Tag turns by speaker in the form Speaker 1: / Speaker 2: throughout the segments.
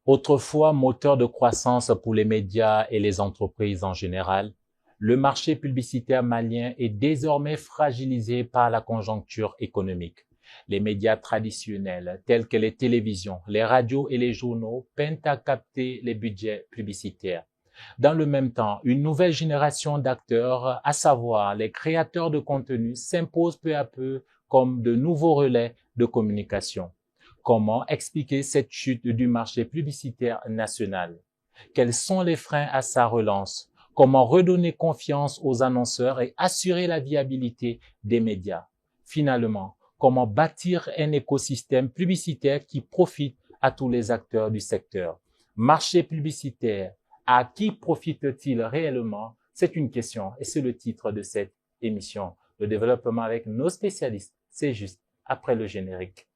Speaker 1: Autrefois moteur de croissance pour les médias et les entreprises en général, le marché publicitaire malien est désormais fragilisé par la conjoncture économique. Les médias traditionnels tels que les télévisions, les radios et les journaux peinent à capter les budgets publicitaires. Dans le même temps, une nouvelle génération d'acteurs, à savoir les créateurs de contenu, s'impose peu à peu comme de nouveaux relais de communication. Comment expliquer cette chute du marché publicitaire national? Quels sont les freins à sa relance? Comment redonner confiance aux annonceurs et assurer la viabilité des médias? Finalement, comment bâtir un écosystème publicitaire qui profite à tous les acteurs du secteur? Marché publicitaire, à qui profite-t-il réellement? C'est une question et c'est le titre de cette émission. Le développement avec nos spécialistes, c'est juste après le générique.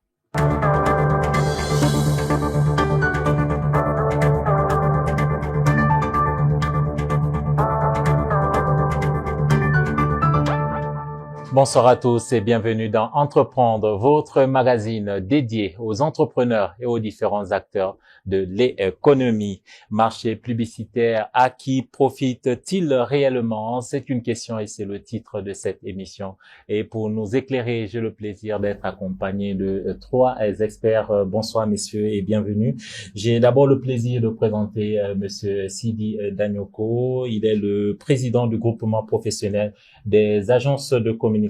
Speaker 1: Bonsoir à tous et bienvenue dans Entreprendre, votre magazine dédié aux entrepreneurs et aux différents acteurs de l'économie. Marché publicitaire, à qui profite-t-il réellement? C'est une question et c'est le titre de cette émission. Et pour nous éclairer, j'ai le plaisir d'être accompagné de trois experts. Bonsoir messieurs et bienvenue. J'ai d'abord le plaisir de présenter monsieur Sidi Danyoko. Il est le président du groupement professionnel des agences de communication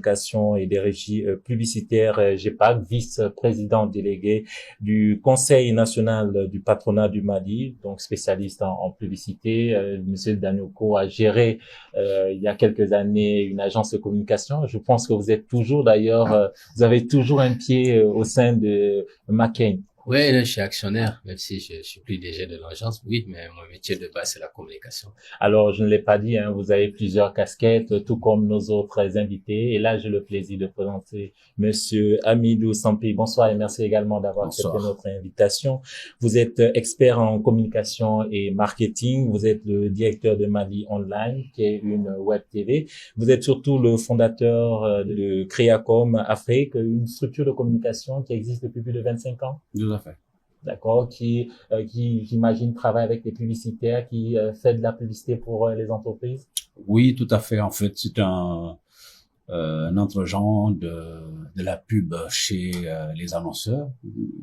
Speaker 1: et des régies publicitaires GEPAC, vice-président délégué du Conseil national du patronat du Mali, donc spécialiste en publicité. Monsieur Danyoko a géré il y a quelques années une agence de communication. Je pense que vous êtes toujours d'ailleurs, vous avez toujours un pied au sein de McCain.
Speaker 2: Oui, là, je suis actionnaire, même si je suis plus DG de l'agence. Oui, mais mon métier de base, c'est la communication.
Speaker 1: Alors, je ne l'ai pas dit, hein, vous avez plusieurs casquettes, tout comme nos autres invités. Et là, j'ai le plaisir de présenter Monsieur Hamidou Sampi. Bonsoir et merci également d'avoir accepté notre invitation. Vous êtes expert en communication et marketing. Vous êtes le directeur de Mali Online, qui est une web TV. Vous êtes surtout le fondateur de Créacom Afrique, une structure de communication qui existe depuis plus de 25 ans. D'accord, qui j'imagine travaille avec les publicitaires, qui fait de la publicité pour les entreprises.
Speaker 3: Oui, tout à fait. En fait, c'est un entre-genre de la pub chez les annonceurs.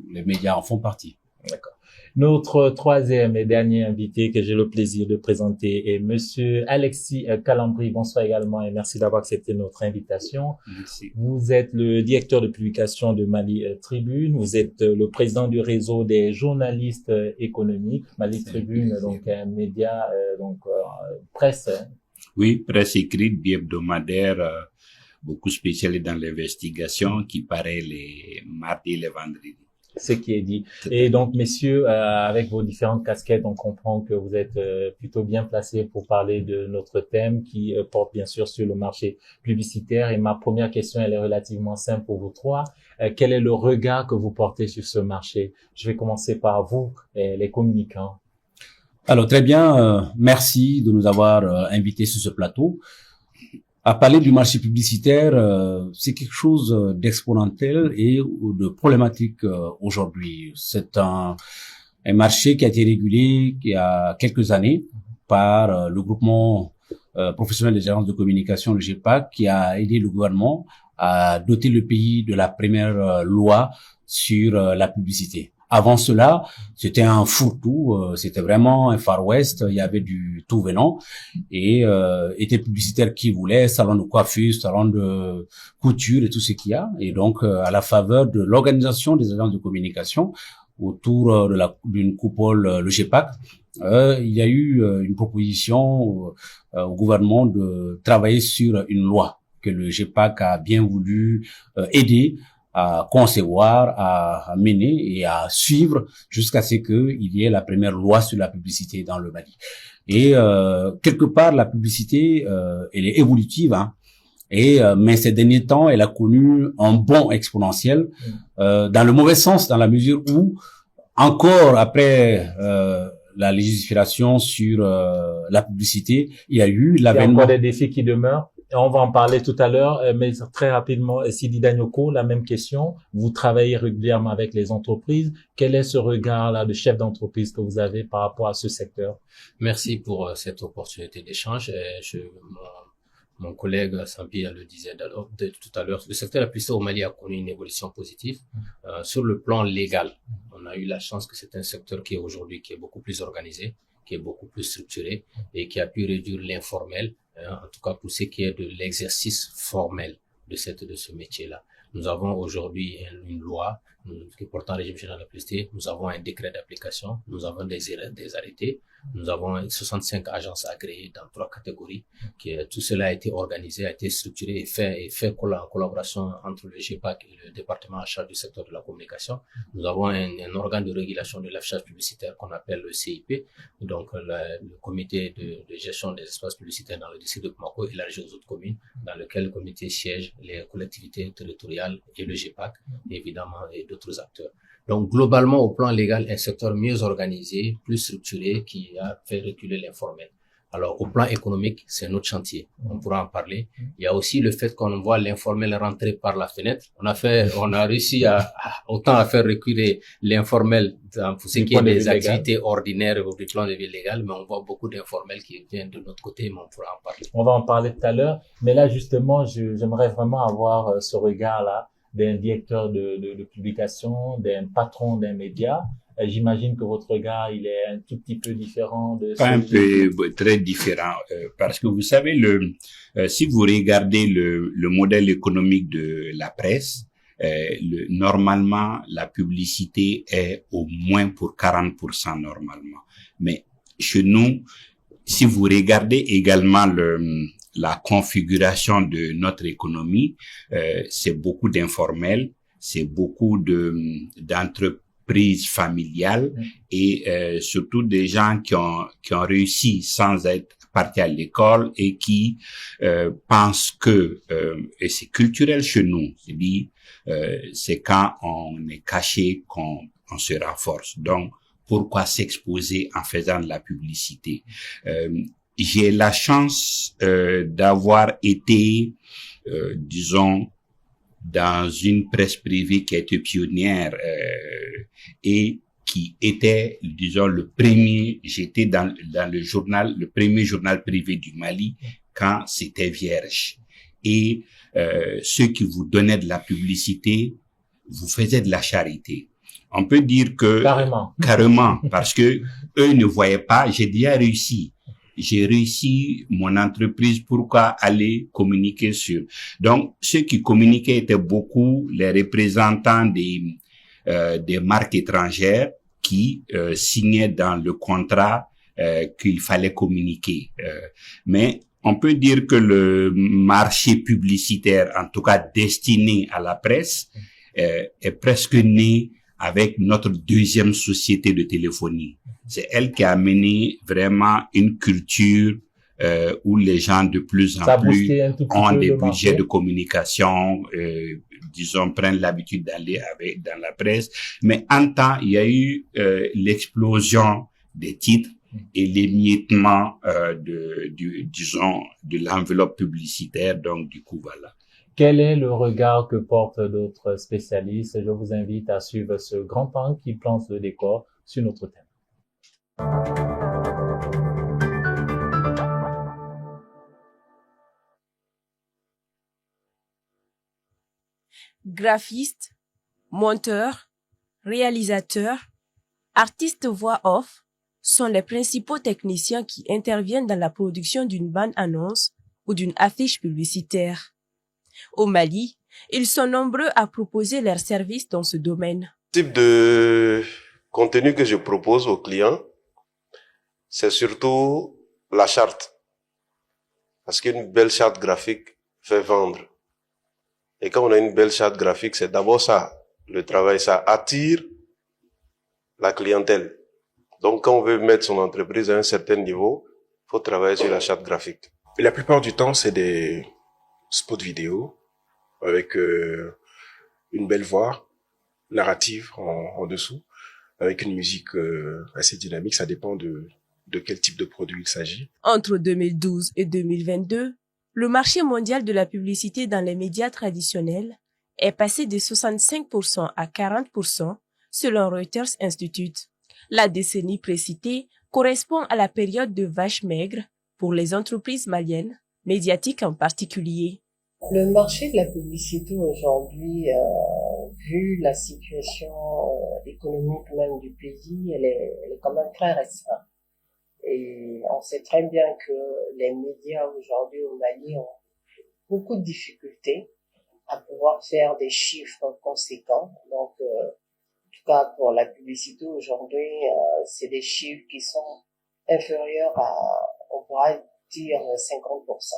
Speaker 3: Les médias en font partie.
Speaker 1: D'accord. Notre troisième et dernier invité que j'ai le plaisir de présenter est Monsieur Alexis Calambri. Bonsoir également et merci d'avoir accepté notre invitation.
Speaker 3: Merci.
Speaker 1: Vous êtes le directeur de publication de Mali Tribune. Vous êtes le président du réseau des journalistes économiques. Mali Tribune, donc un média, presse.
Speaker 4: Oui, presse écrite, bi-hebdomadaire, beaucoup spécialisé dans l'investigation qui paraît les mardis et les vendredis.
Speaker 1: Ce qui est dit. Et donc, messieurs, avec vos différentes casquettes, on comprend que vous êtes plutôt bien placés pour parler de notre thème qui porte bien sûr sur le marché publicitaire. Et ma première question, elle est relativement simple pour vous trois. Quel est le regard que vous portez sur ce marché? Je vais commencer par vous, les communicants.
Speaker 3: Alors, très bien. Merci de nous avoir invités sur ce plateau. À parler du marché publicitaire, c'est quelque chose d'exponentiel et de problématique aujourd'hui. C'est un marché qui a été régulé il y a quelques années par le groupement professionnel des agences de communication, le GEPAC, qui a aidé le gouvernement à doter le pays de la première loi sur la publicité. Avant cela, c'était un fourre-tout, c'était vraiment un Far West, il y avait du tout venant et était publicitaire qui voulait, salon de coiffure, salon de couture et tout ce qu'il y a. Et donc, à la faveur de l'organisation des agences de communication autour d'une coupole, le GEPAC, il y a eu une proposition au gouvernement de travailler sur une loi que le GEPAC a bien voulu aider à concevoir, à mener et à suivre jusqu'à ce qu'il y ait la première loi sur la publicité dans le Mali. Et quelque part, la publicité, elle est évolutive, hein. Et mais ces derniers temps, elle a connu un bond exponentiel dans le mauvais sens, dans la mesure où encore après la législation sur la publicité, il y a eu l'avènement.
Speaker 1: Il y a encore des défis qui demeurent. On va en parler tout à l'heure, mais très rapidement, Sidi Danyoko, la même question. Vous travaillez régulièrement avec les entreprises. Quel est ce regard-là de chef d'entreprise que vous avez par rapport à ce secteur?
Speaker 2: Merci pour cette opportunité d'échange. Mon collègue Sampi le disait tout à l'heure, le secteur de la publicité au Mali a connu une évolution positive. Sur le plan légal, on a eu la chance que c'est un secteur qui est beaucoup plus organisé, qui est beaucoup plus structuré et qui a pu réduire l'informel, en tout cas pour ce qui est de l'exercice formel de ce métier-là. Nous avons aujourd'hui une loi qui porte un régime général de la publicité. Nous avons un décret d'application. Nous avons des arrêtés. Nous avons 65 agences agréées dans 3 catégories. Tout cela a été organisé, a été structuré et fait en collaboration entre le GPAC et le département en charge du secteur de la communication. Nous avons un organe de régulation de l'affichage publicitaire qu'on appelle le CIP, donc le comité de gestion des espaces publicitaires dans le district de Bamako élargi aux autres communes, dans lequel le comité siège les collectivités territoriales et le GPAC, évidemment, et d'autres acteurs. Donc, globalement, au plan légal, un secteur mieux organisé, plus structuré, qui a fait reculer l'informel. Alors, au plan économique, c'est notre chantier. On pourra en parler. Il y a aussi le fait qu'on voit l'informel rentrer par la fenêtre. On a réussi autant à faire reculer l'informel pour ce qui est des activités ordinaires au plan de vie légale, mais on voit beaucoup d'informels qui viennent de notre côté, mais on pourra en parler.
Speaker 1: On va en parler tout à l'heure. Mais là, justement, j'aimerais vraiment avoir ce regard-là d'un directeur de publication, d'un patron d'un média. J'imagine que votre regard, il est un tout petit peu différent de
Speaker 4: Pas un peu, très différent, parce que vous savez, si vous regardez le modèle économique de la presse, normalement, la publicité est au moins pour 40% normalement. Mais chez nous, si vous regardez également la configuration de notre économie, c'est beaucoup d'informels, c'est beaucoup d'entreprises familiales et surtout des gens qui ont réussi sans être partis à l'école et qui pensent que et c'est culturel chez nous, c'est quand on est caché qu'on se renforce. Donc pourquoi s'exposer en faisant de la publicité? J'ai la chance d'avoir été, disons, dans une presse privée qui a été pionnière et qui était, disons, j'étais dans le premier journal privé du Mali quand c'était vierge. Et ceux qui vous donnaient de la publicité, vous faisaient de la charité. On peut dire que carrément, parce que eux ne voyaient pas. J'ai déjà réussi. J'ai réussi mon entreprise. Pourquoi aller communiquer sur? Donc, ceux qui communiquaient étaient beaucoup les représentants des marques étrangères qui signaient dans le contrat qu'il fallait communiquer. Mais on peut dire que le marché publicitaire, en tout cas destiné à la presse, est presque né avec notre deuxième société de téléphonie. C'est elle qui a amené vraiment une culture où les gens de plus en plus ont des budgets de communication, disons, prennent l'habitude d'aller dans la presse. Mais en temps, il y a eu l'explosion des titres et l'émiettement de l'enveloppe publicitaire. Donc, du coup, voilà.
Speaker 1: Quel est le regard que portent d'autres spécialistes? Je vous invite à suivre ce grand pan qui plante le décor sur notre thème.
Speaker 5: Graphiste, monteur, réalisateur, artiste voix off sont les principaux techniciens qui interviennent dans la production d'une bande-annonce ou d'une affiche publicitaire. Au Mali, ils sont nombreux à proposer leurs services dans ce domaine.
Speaker 6: Le type de contenu que je propose aux clients, c'est surtout la charte. Parce qu'une belle charte graphique fait vendre. Et quand on a une belle charte graphique, c'est d'abord ça, le travail, ça attire la clientèle. Donc quand on veut mettre son entreprise à un certain niveau, il faut travailler sur la charte graphique.
Speaker 7: Et la plupart du temps, c'est des spots vidéo avec une belle voix narrative en dessous, avec une musique assez dynamique. Ça dépend de quel type de produit il s'agit.
Speaker 5: Entre 2012 et 2022, Le marché mondial de la publicité dans les médias traditionnels est passé de 65% à 40% selon Reuters Institute. La décennie précitée correspond à la période de vache maigre pour les entreprises maliennes, médiatiques en particulier.
Speaker 8: Le marché de la publicité aujourd'hui, vu la situation économique même du pays, elle est quand même très restreinte. Et on sait très bien que les médias aujourd'hui au Mali ont beaucoup de difficultés à pouvoir faire des chiffres conséquents. Donc, en tout cas, pour la publicité aujourd'hui, c'est des chiffres qui sont inférieurs à, on pourra dire, 50%.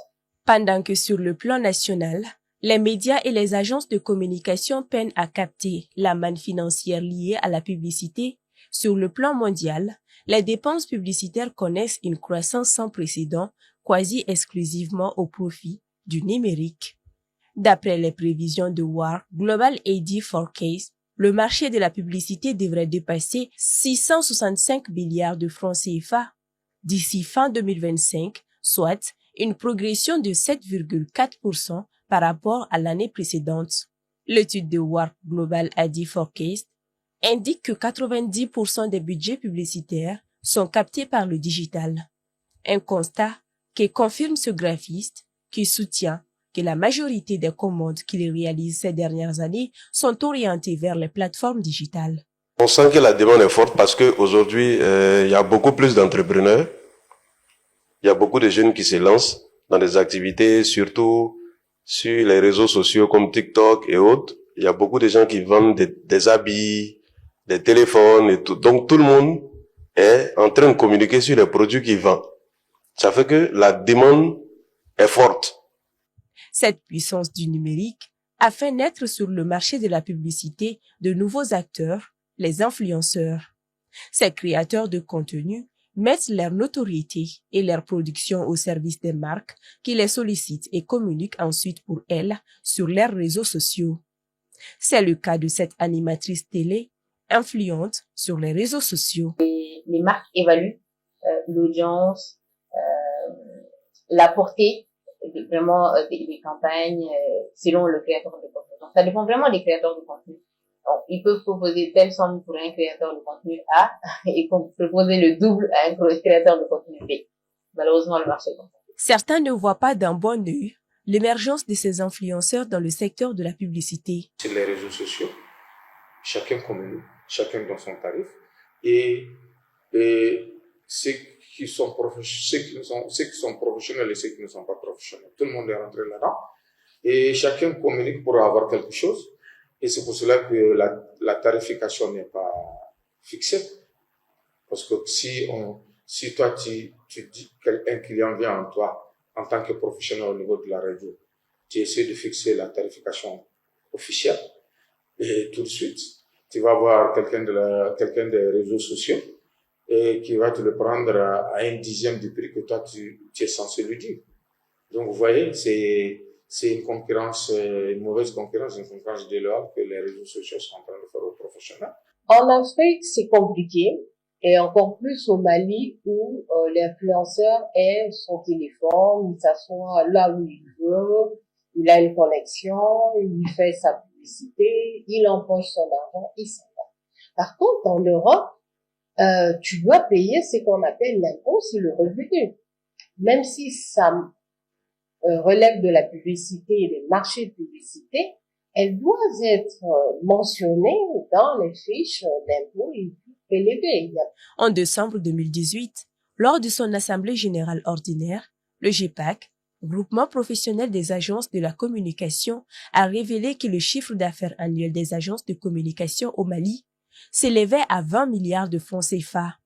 Speaker 5: Pendant que sur le plan national, les médias et les agences de communication peinent à capter la manne financière liée à la publicité, sur le plan mondial, les dépenses publicitaires connaissent une croissance sans précédent, quasi exclusivement au profit du numérique. D'après les prévisions de WAR Global AD Forecast, le marché de la publicité devrait dépasser 665 milliards de francs CFA d'ici fin 2025, soit une progression de 7,4% par rapport à l'année précédente. L'étude de WAR Global AD Forecast indique que 90% des budgets publicitaires sont captés par le digital. Un constat que confirme ce graphiste qui soutient que la majorité des commandes qu'il réalise ces dernières années sont orientées vers les plateformes digitales.
Speaker 6: On sent que la demande est forte parce qu'aujourd'hui, il y a beaucoup plus d'entrepreneurs. Il y a beaucoup de jeunes qui se lancent dans des activités, surtout sur les réseaux sociaux comme TikTok et autres. Il y a beaucoup de gens qui vendent des habits, des téléphones et tout. Donc tout le monde est en train de communiquer sur les produits qu'ils vendent. Ça fait que la demande est forte.
Speaker 5: Cette puissance du numérique a fait naître sur le marché de la publicité de nouveaux acteurs, les influenceurs. Ces créateurs de contenu mettent leur notoriété et leur production au service des marques qui les sollicitent et communiquent ensuite pour elles sur leurs réseaux sociaux. C'est le cas de cette animatrice télé influente sur les réseaux sociaux.
Speaker 9: Les marques évaluent l'audience, la portée vraiment des campagnes selon le créateur de contenu. Donc, ça dépend vraiment des créateurs de contenu. Donc, ils peuvent proposer telle somme pour un créateur de contenu A et proposer le double à un créateur de contenu B. Malheureusement, le marché est comme ça.
Speaker 5: Certains ne voient pas d'un bon œil l'émergence de ces influenceurs dans le secteur de la publicité.
Speaker 10: Sur les réseaux sociaux, chacun communique, chacun dans son tarif, et ceux qui sont professionnels et ceux qui ne sont pas professionnels. Tout le monde est rentré là-dedans, et chacun communique pour avoir quelque chose. Et c'est pour cela que la tarification n'est pas fixée. Parce que si toi, tu dis qu'un client vient en toi, en tant que professionnel au niveau de la radio, tu essaies de fixer la tarification officielle, et tout de suite, tu vas voir quelqu'un des réseaux sociaux, et qui va te le prendre à 1/10 du prix que toi, tu es censé lui dire. Donc, vous voyez, c'est une concurrence, une mauvaise concurrence, une concurrence déloyale que les réseaux sociaux sont en train de faire aux professionnels.
Speaker 8: En Afrique, c'est compliqué, et encore plus au Mali où l'influenceur est son téléphone, il s'assoit là où il veut, il a une connexion, il fait sa publicité, il empoche son argent, il s'en va. Par contre, en Europe, tu dois payer ce qu'on appelle l'impôt sur le revenu. Même si ça relève de la publicité et des marchés de publicité, elles doivent être mentionnées dans les fiches d'impôts prélevés.
Speaker 5: En décembre 2018, lors de son assemblée générale ordinaire, le GEPAC, Groupement professionnel des agences de la communication, a révélé que le chiffre d'affaires annuel des agences de communication au Mali s'élevait à 20 milliards de francs CFA.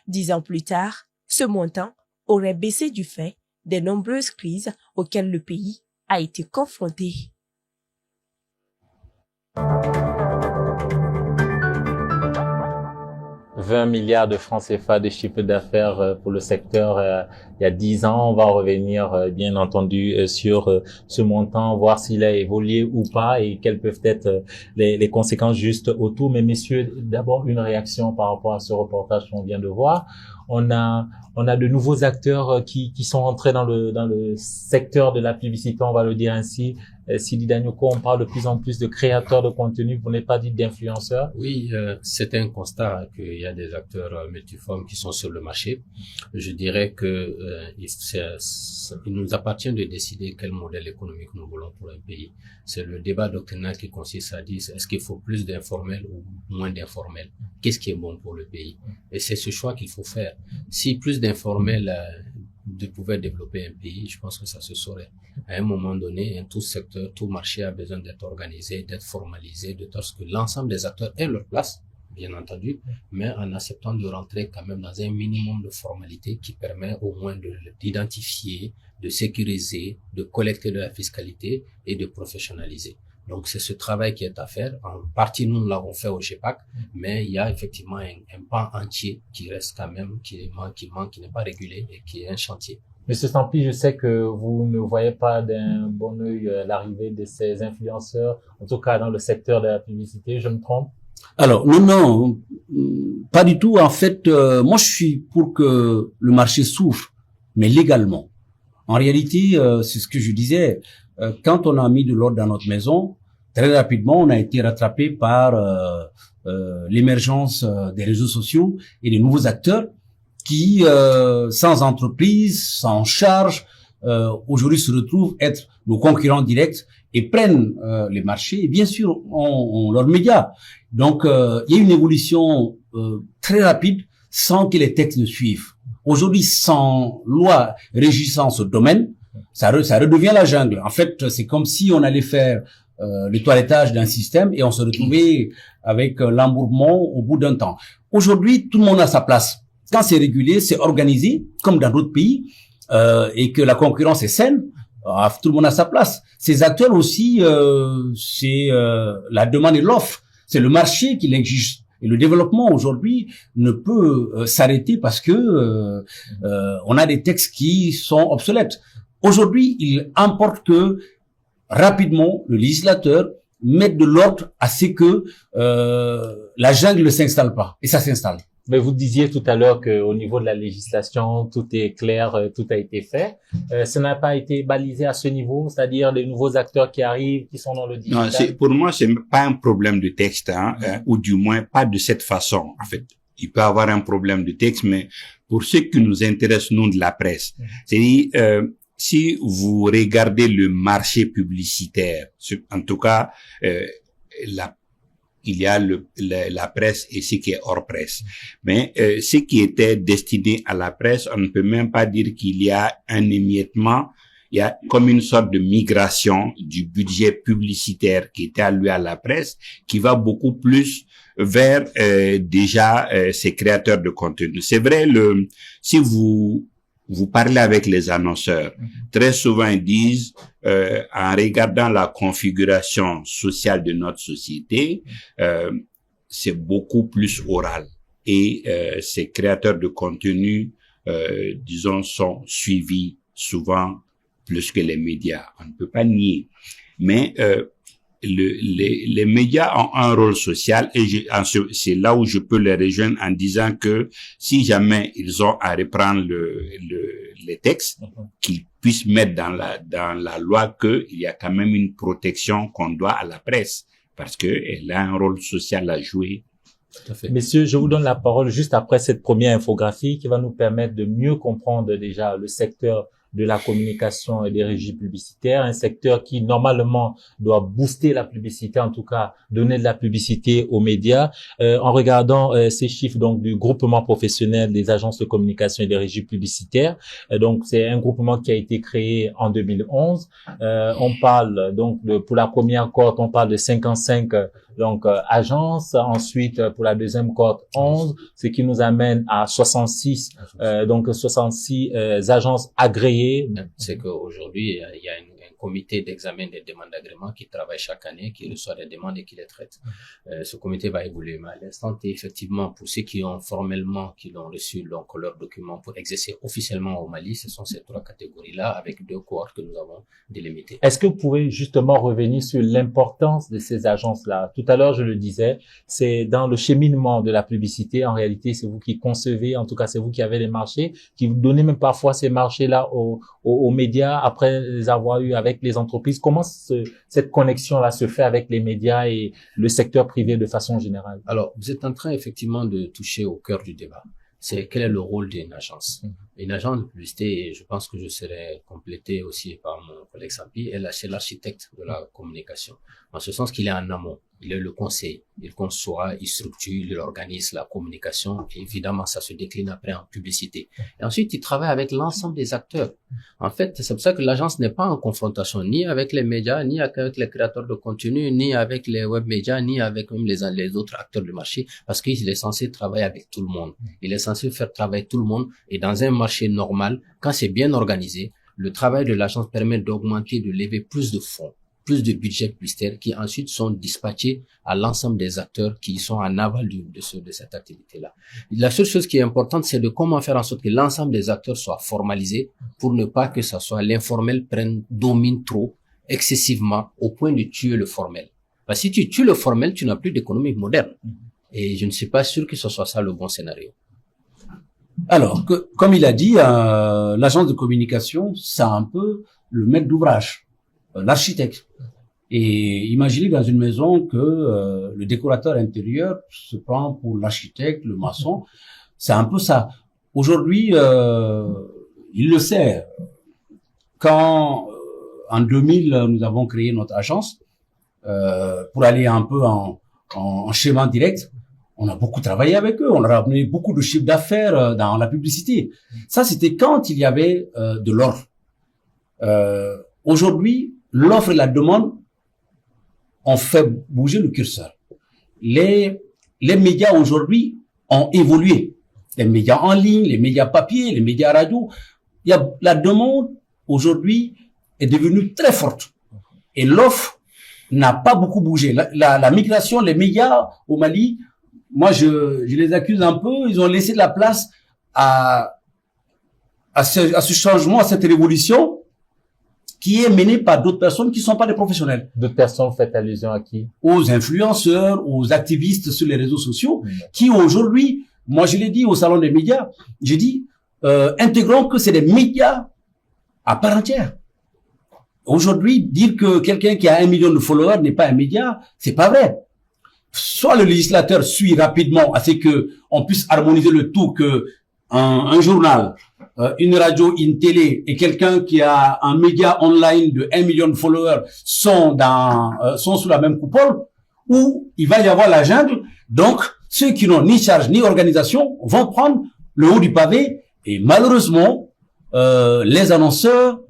Speaker 5: 10 ans plus tard, ce montant aurait baissé du fait des nombreuses crises auxquelles le pays a été confronté. «
Speaker 1: 20 milliards de francs CFA de chiffre d'affaires pour le secteur il y a 10 ans. On va revenir, bien entendu, sur ce montant, voir s'il a évolué ou pas et quelles peuvent être les conséquences juste autour. Mais messieurs, d'abord une réaction par rapport à ce reportage qu'on vient de voir. On a de nouveaux acteurs qui sont entrés dans le secteur de la publicité, on va le dire ainsi. Sidi Danyoko, on parle de plus en plus de créateurs de contenu, vous n'êtes pas dit d'influenceurs.
Speaker 2: Oui, c'est un constat qu'il y a des acteurs multiformes qui sont sur le marché. Je dirais que il nous appartient de décider quel modèle économique nous voulons pour un pays. C'est le débat doctrinal qui consiste à dire est-ce qu'il faut plus d'informel ou moins d'informel? Qu'est-ce qui est bon pour le pays? Et c'est ce choix qu'il faut faire. Si plus d'informel pouvait développer un pays, je pense que ça se saurait. À un moment donné, tout secteur, tout marché a besoin d'être organisé, d'être formalisé, de sorte que l'ensemble des acteurs aient leur place, bien entendu, mais en acceptant de rentrer quand même dans un minimum de formalité qui permet au moins d'identifier, de sécuriser, de collecter de la fiscalité et de professionnaliser. Donc, c'est ce travail qui est à faire. En partie, nous l'avons fait au GEPAC, mais il y a effectivement un pan entier qui reste quand même, qui manque, qui n'est pas régulé et qui est un chantier.
Speaker 1: Monsieur Stampi, je sais que vous ne voyez pas d'un bon œil l'arrivée de ces influenceurs, en tout cas dans le secteur de la publicité, je me trompe?
Speaker 3: Alors, non, pas du tout. En fait, moi, je suis pour que le marché s'ouvre, mais légalement. En réalité, c'est ce que je disais. Quand on a mis de l'ordre dans notre maison, très rapidement, on a été rattrapé par l'émergence des réseaux sociaux et des nouveaux acteurs qui, sans entreprise, sans charge, aujourd'hui se retrouvent être nos concurrents directs et prennent les marchés et bien sûr ont leurs médias. Donc, il y a une évolution très rapide sans que les textes ne suivent. Aujourd'hui, sans loi régissant ce domaine, ça redevient la jungle. En fait, c'est comme si on allait faire le toilettage d'un système et on se retrouvait avec l'embourbement au bout d'un temps. Aujourd'hui, tout le monde a sa place. Quand c'est régulé, c'est organisé, comme dans d'autres pays, et que la concurrence est saine, tout le monde a sa place. Ces acteurs aussi, c'est la demande et l'offre. C'est le marché qui l'exige. Et le développement aujourd'hui ne peut s'arrêter parce que on a des textes qui sont obsolètes. Aujourd'hui, il importe que rapidement le législateur mette de l'ordre à ce que la jungle ne s'installe pas. Et ça s'installe.
Speaker 1: Mais vous disiez tout à l'heure qu'au niveau de la législation, tout est clair, tout a été fait. Ça n'a pas été balisé à ce niveau, c'est-à-dire les nouveaux acteurs qui arrivent, qui sont dans le digital.
Speaker 4: Non, pour moi, c'est pas un problème de texte, ou du moins pas de cette façon. En fait, il peut y avoir un problème de texte, mais pour ce qui nous intéresse, nous, de la presse, c'est-à-dire, si vous regardez le marché publicitaire, en tout cas, il y a la presse et ce qui est hors presse. Mais ce qui était destiné à la presse, on ne peut même pas dire qu'il y a un émiettement. Il y a comme une sorte de migration du budget publicitaire qui était alloué à la presse, qui va beaucoup plus vers déjà ces créateurs de contenu. C'est vrai, si vous parlez avec les annonceurs, très souvent ils disent, en regardant la configuration sociale de notre société, c'est beaucoup plus oral. Et ces créateurs de contenu, disons, sont suivis souvent plus que les médias. On ne peut pas nier. Mais les médias ont un rôle social et c'est là où je peux les rejoindre en disant que si jamais ils ont à reprendre les textes, qu'ils puissent mettre dans la loi qu'il y a quand même une protection qu'on doit à la presse parce que elle a un rôle social à jouer.
Speaker 1: Tout à fait. Messieurs, je vous donne la parole juste après cette première infographie qui va nous permettre de mieux comprendre déjà le secteur de la communication et des régies publicitaires, un secteur qui normalement doit booster la publicité, en tout cas donner de la publicité aux médias. En regardant ces chiffres donc du groupement professionnel des agences de communication et des régies publicitaires, donc c'est un groupement qui a été créé en 2011. On parle donc pour la première cohorte, on parle de 55 agences, ensuite pour la deuxième cohorte 11, ce qui nous amène à 66 agences agréées.
Speaker 2: C'est qu'aujourd'hui il y a un comité d'examen des demandes d'agrément qui travaille chaque année, qui reçoit des demandes et qui les traite. Ce comité va évoluer, mais à l'instant T, effectivement, pour ceux qui l'ont reçu, donc leurs documents pour exercer officiellement au Mali, ce sont ces 3 catégories-là avec 2 cohortes que nous avons délimitées.
Speaker 1: Est-ce que vous pouvez justement revenir sur l'importance de ces agences-là? Tout à l'heure, je le disais, c'est dans le cheminement de la publicité. En réalité, c'est vous qui concevez, en tout cas, c'est vous qui avez les marchés, qui vous donnez même parfois ces marchés-là aux médias après les avoir eu avec les entreprises. Comment cette connexion-là se fait avec les médias et le secteur privé de façon générale?
Speaker 2: Alors, vous êtes en train effectivement de toucher au cœur du débat. C'est quel est le rôle d'une agence? Une agence de publicité, et je pense que je serai complété aussi par mon collègue Sampi, c'est l'architecte de la communication. En ce sens qu'il est en amont, il est le conseil, il conçoit, il structure, il organise la communication, et évidemment ça se décline après en publicité. Et ensuite il travaille avec l'ensemble des acteurs. En fait, c'est pour ça que l'agence n'est pas en confrontation ni avec les médias, ni avec les créateurs de contenu, ni avec les web médias, ni avec même les autres acteurs du marché, parce qu'il est censé travailler avec tout le monde. Il est censé faire travailler tout le monde, et dans un marché normal, quand c'est bien organisé, le travail de l'agence permet d'augmenter, de lever plus de fonds, plus de budget publicitaire qui ensuite sont dispatchés à l'ensemble des acteurs qui sont en aval de cette activité-là. La seule chose qui est importante, c'est de comment faire en sorte que l'ensemble des acteurs soient formalisés pour ne pas que ça soit l'informel domine trop excessivement au point de tuer le formel. Parce que si tu tues le formel, tu n'as plus d'économie moderne. Et je ne suis pas sûr que ce soit ça le bon scénario.
Speaker 3: Alors, comme il a dit, l'agence de communication, c'est un peu le maître d'ouvrage, l'architecte. Et imaginez dans une maison que le décorateur intérieur se prend pour l'architecte, le maçon. C'est un peu ça. Aujourd'hui, il le sait. Quand, en 2000, nous avons créé notre agence, pour aller un peu en schéma direct, on a beaucoup travaillé avec eux, on leur a amené beaucoup de chiffres d'affaires dans la publicité. Ça, c'était quand il y avait de l'offre. Aujourd'hui, l'offre et la demande ont fait bouger le curseur. Les médias aujourd'hui ont évolué. Les médias en ligne, les médias papier, les médias radio. La demande aujourd'hui est devenue très forte. Et l'offre n'a pas beaucoup bougé. La migration, les médias au Mali, moi, je les accuse un peu. Ils ont laissé de la place à ce changement, à cette révolution qui est menée par d'autres personnes qui ne sont pas des professionnels.
Speaker 1: D'autres personnes, faites allusion à qui?
Speaker 3: Aux influenceurs, aux activistes sur les réseaux sociaux, qui aujourd'hui, moi je l'ai dit au salon des médias, j'ai dit, intégrons que c'est des médias à part entière. Aujourd'hui, dire que quelqu'un qui a 1 million de followers n'est pas un média, c'est pas vrai. Soit le législateur suit rapidement à ce que on puisse harmoniser le tout, que un journal, une radio, une télé et quelqu'un qui a un média online de 1 million de followers sont sous la même coupole, où il va y avoir la jungle. Donc, ceux qui n'ont ni charge ni organisation vont prendre le haut du pavé et malheureusement, les annonceurs,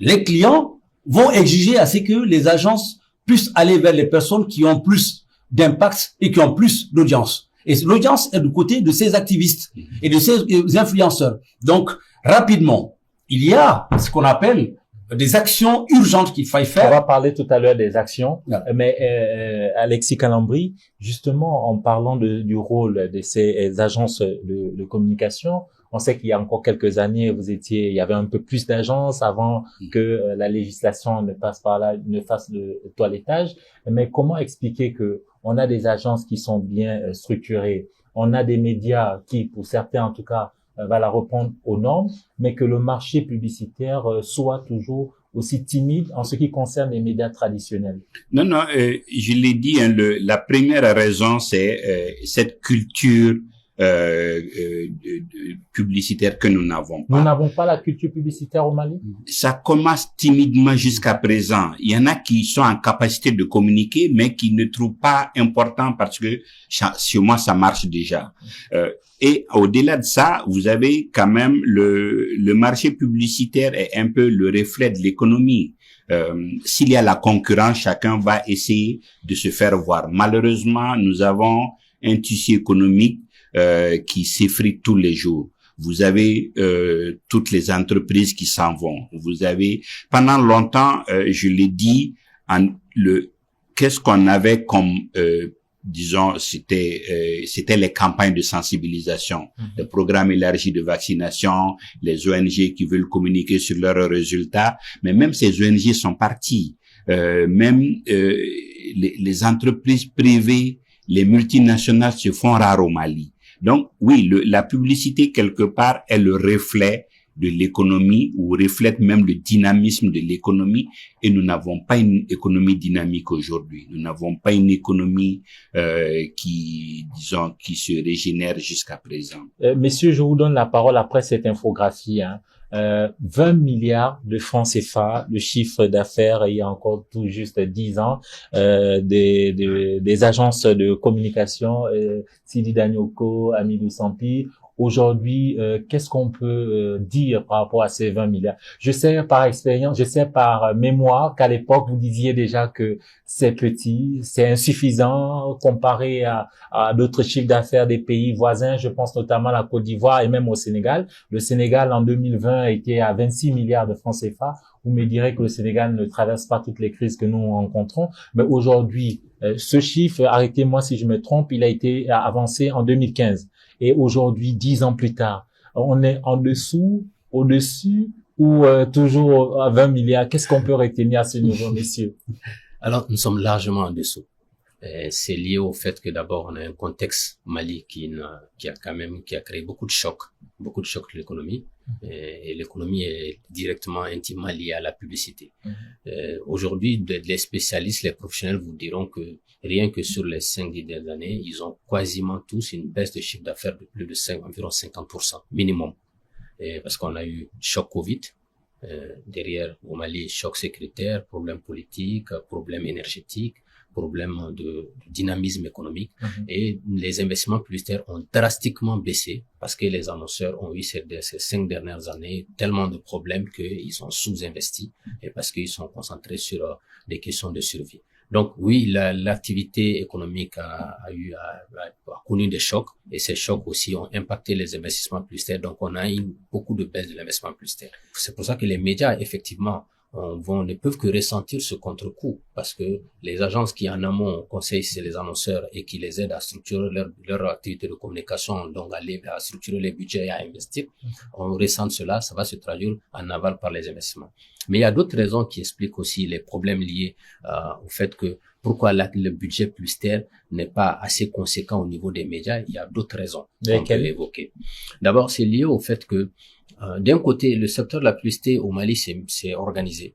Speaker 3: les clients vont exiger à ce que les agences puissent aller vers les personnes qui ont plus d'impact et qui ont plus d'audience. Et l'audience est du côté de ces activistes et de ces influenceurs. Donc, rapidement, il y a ce qu'on appelle des actions urgentes qu'il faille faire.
Speaker 1: On va parler tout à l'heure des actions, mais Alexis Kalambri, justement, en parlant du rôle de ces agences de communication, on sait qu'il y a encore quelques années, il y avait un peu plus d'agences avant que la législation ne passe par là, ne fasse le toilettage. Mais comment expliquer que on a des agences qui sont bien structurées, on a des médias qui, pour certains en tout cas, va la reprendre aux normes, mais que le marché publicitaire soit toujours aussi timide en ce qui concerne les médias traditionnels?
Speaker 4: Non, je l'ai dit, la première raison, c'est cette culture publicitaire que nous n'avons pas.
Speaker 1: Nous n'avons pas la culture publicitaire au Mali?
Speaker 4: Ça commence timidement jusqu'à présent. Il y en a qui sont en capacité de communiquer, mais qui ne trouvent pas important parce que sur moi, ça marche déjà. Et au-delà de ça, vous avez quand même le marché publicitaire est un peu le reflet de l'économie. S'il y a la concurrence, chacun va essayer de se faire voir. Malheureusement, nous avons un tissu économique qui s'effrite tous les jours. vous avez toutes les entreprises qui s'en vont. Vous avez pendant longtemps, je l'ai dit, qu'est-ce qu'on avait comme disons, c'était les campagnes de sensibilisation, les programmes élargis de vaccination, les ONG qui veulent communiquer sur leurs résultats, mais même ces ONG sont parties. Même les entreprises privées, les multinationales se font rares au Mali. Donc oui, la publicité quelque part est le reflet de l'économie ou reflète même le dynamisme de l'économie, et nous n'avons pas une économie dynamique aujourd'hui. Nous n'avons pas une économie qui se régénère jusqu'à présent.
Speaker 1: Messieurs, je vous donne la parole après cette infographie. 20 milliards de francs CFA, le chiffre d'affaires il y a encore tout juste 10 ans, des agences de communication, Sidi Danyoko, Amidou Sampi. Aujourd'hui, qu'est-ce qu'on peut dire par rapport à ces 20 milliards? Je sais par expérience, je sais par mémoire qu'à l'époque, vous disiez déjà que c'est petit, c'est insuffisant comparé à d'autres chiffres d'affaires des pays voisins. Je pense notamment à la Côte d'Ivoire et même au Sénégal. Le Sénégal, en 2020, était à 26 milliards de francs CFA. Vous me direz que le Sénégal ne traverse pas toutes les crises que nous rencontrons. Mais aujourd'hui, ce chiffre, arrêtez-moi si je me trompe, il a été avancé en 2015. Et aujourd'hui, 10 ans plus tard, on est en dessous, au-dessus ou toujours à 20 milliards? Qu'est-ce qu'on peut retenir à ce niveau, messieurs?
Speaker 2: Alors, nous sommes largement en dessous. C'est lié au fait que d'abord, on a un contexte Mali qui a créé beaucoup de chocs de l'économie. Et l'économie est directement, intimement liée à la publicité. Aujourd'hui, les spécialistes, les professionnels vous diront que rien que sur les 5 dernières années, ils ont quasiment tous une baisse de chiffre d'affaires de plus de environ 50% minimum. Parce qu'on a eu choc Covid, derrière au Mali, choc sécuritaire, problème politique, problème énergétique, problème de dynamisme économique, et les investissements publicitaires ont drastiquement baissé parce que les annonceurs ont eu ces 5 dernières années tellement de problèmes qu'ils sont sous-investis et parce qu'ils sont concentrés sur des questions de survie. Donc oui, l'activité économique a connu des chocs, et ces chocs aussi ont impacté les investissements publicitaires. Donc on a eu beaucoup de baisse de l'investissement publicitaire. C'est pour ça que les médias, effectivement, ne peuvent que ressentir ce contre-coup, parce que les agences qui en amont conseillent, c'est les annonceurs et qui les aident à structurer leur activité de communication, donc à structurer les budgets et à investir. On ressent cela, ça va se traduire en aval par les investissements. Mais il y a d'autres raisons qui expliquent aussi les problèmes liés au fait que pourquoi le budget publicitaire n'est pas assez conséquent au niveau des médias. Il y a d'autres raisons qu'on peut évoquer. D'abord, c'est lié au fait que d'un côté, le secteur de la publicité au Mali s'est organisé,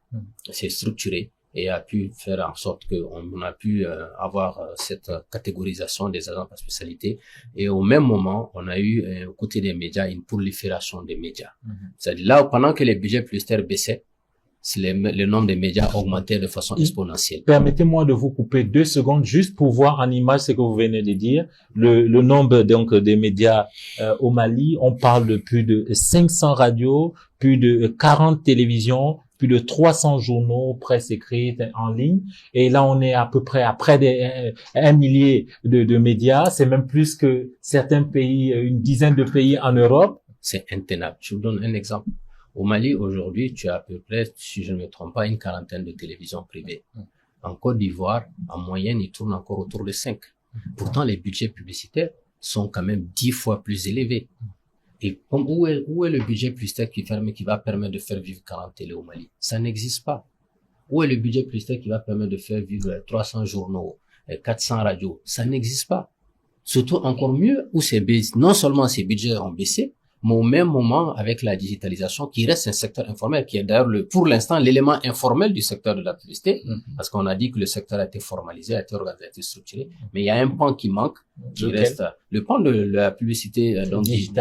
Speaker 2: s'est structuré et a pu faire en sorte qu'on a pu avoir cette catégorisation des agents par spécialité. Et au même moment, on a eu, aux côtés des médias, une prolifération des médias. C'est-à-dire là, pendant que les budgets publicitaires baissaient, le nombre de médias augmentait de façon exponentielle.
Speaker 1: Permettez-moi de vous couper 2 secondes juste pour voir en image ce que vous venez de dire. Le nombre donc des médias au Mali, on parle de plus de 500 radios, plus de 40 télévisions, plus de 300 journaux, presse écrite en ligne. Et là, on est à peu près à près d'un millier de médias. C'est même plus que certains pays, une dizaine de pays en Europe.
Speaker 2: C'est intenable. Je vous donne un exemple. Au Mali, aujourd'hui, tu as à peu près, si je ne me trompe pas, une quarantaine de télévisions privées. En Côte d'Ivoire, en moyenne, ils tournent encore autour de 5. Pourtant, les budgets publicitaires sont quand même 10 fois plus élevés. Et où est le budget publicitaire qui va permettre de faire vivre 40 télé au Mali? Ça n'existe pas. Où est le budget publicitaire qui va permettre de faire vivre 300 journaux, 400 radios? Ça n'existe pas. Surtout encore mieux, où non seulement ces budgets ont baissé, mais au même moment, avec la digitalisation, qui reste un secteur informel, qui est d'ailleurs pour l'instant l'élément informel du secteur de la publicité, parce qu'on a dit que le secteur a été formalisé, a été organisé, a été structuré, mais il y a un pan qui manque, qui reste le pan de la publicité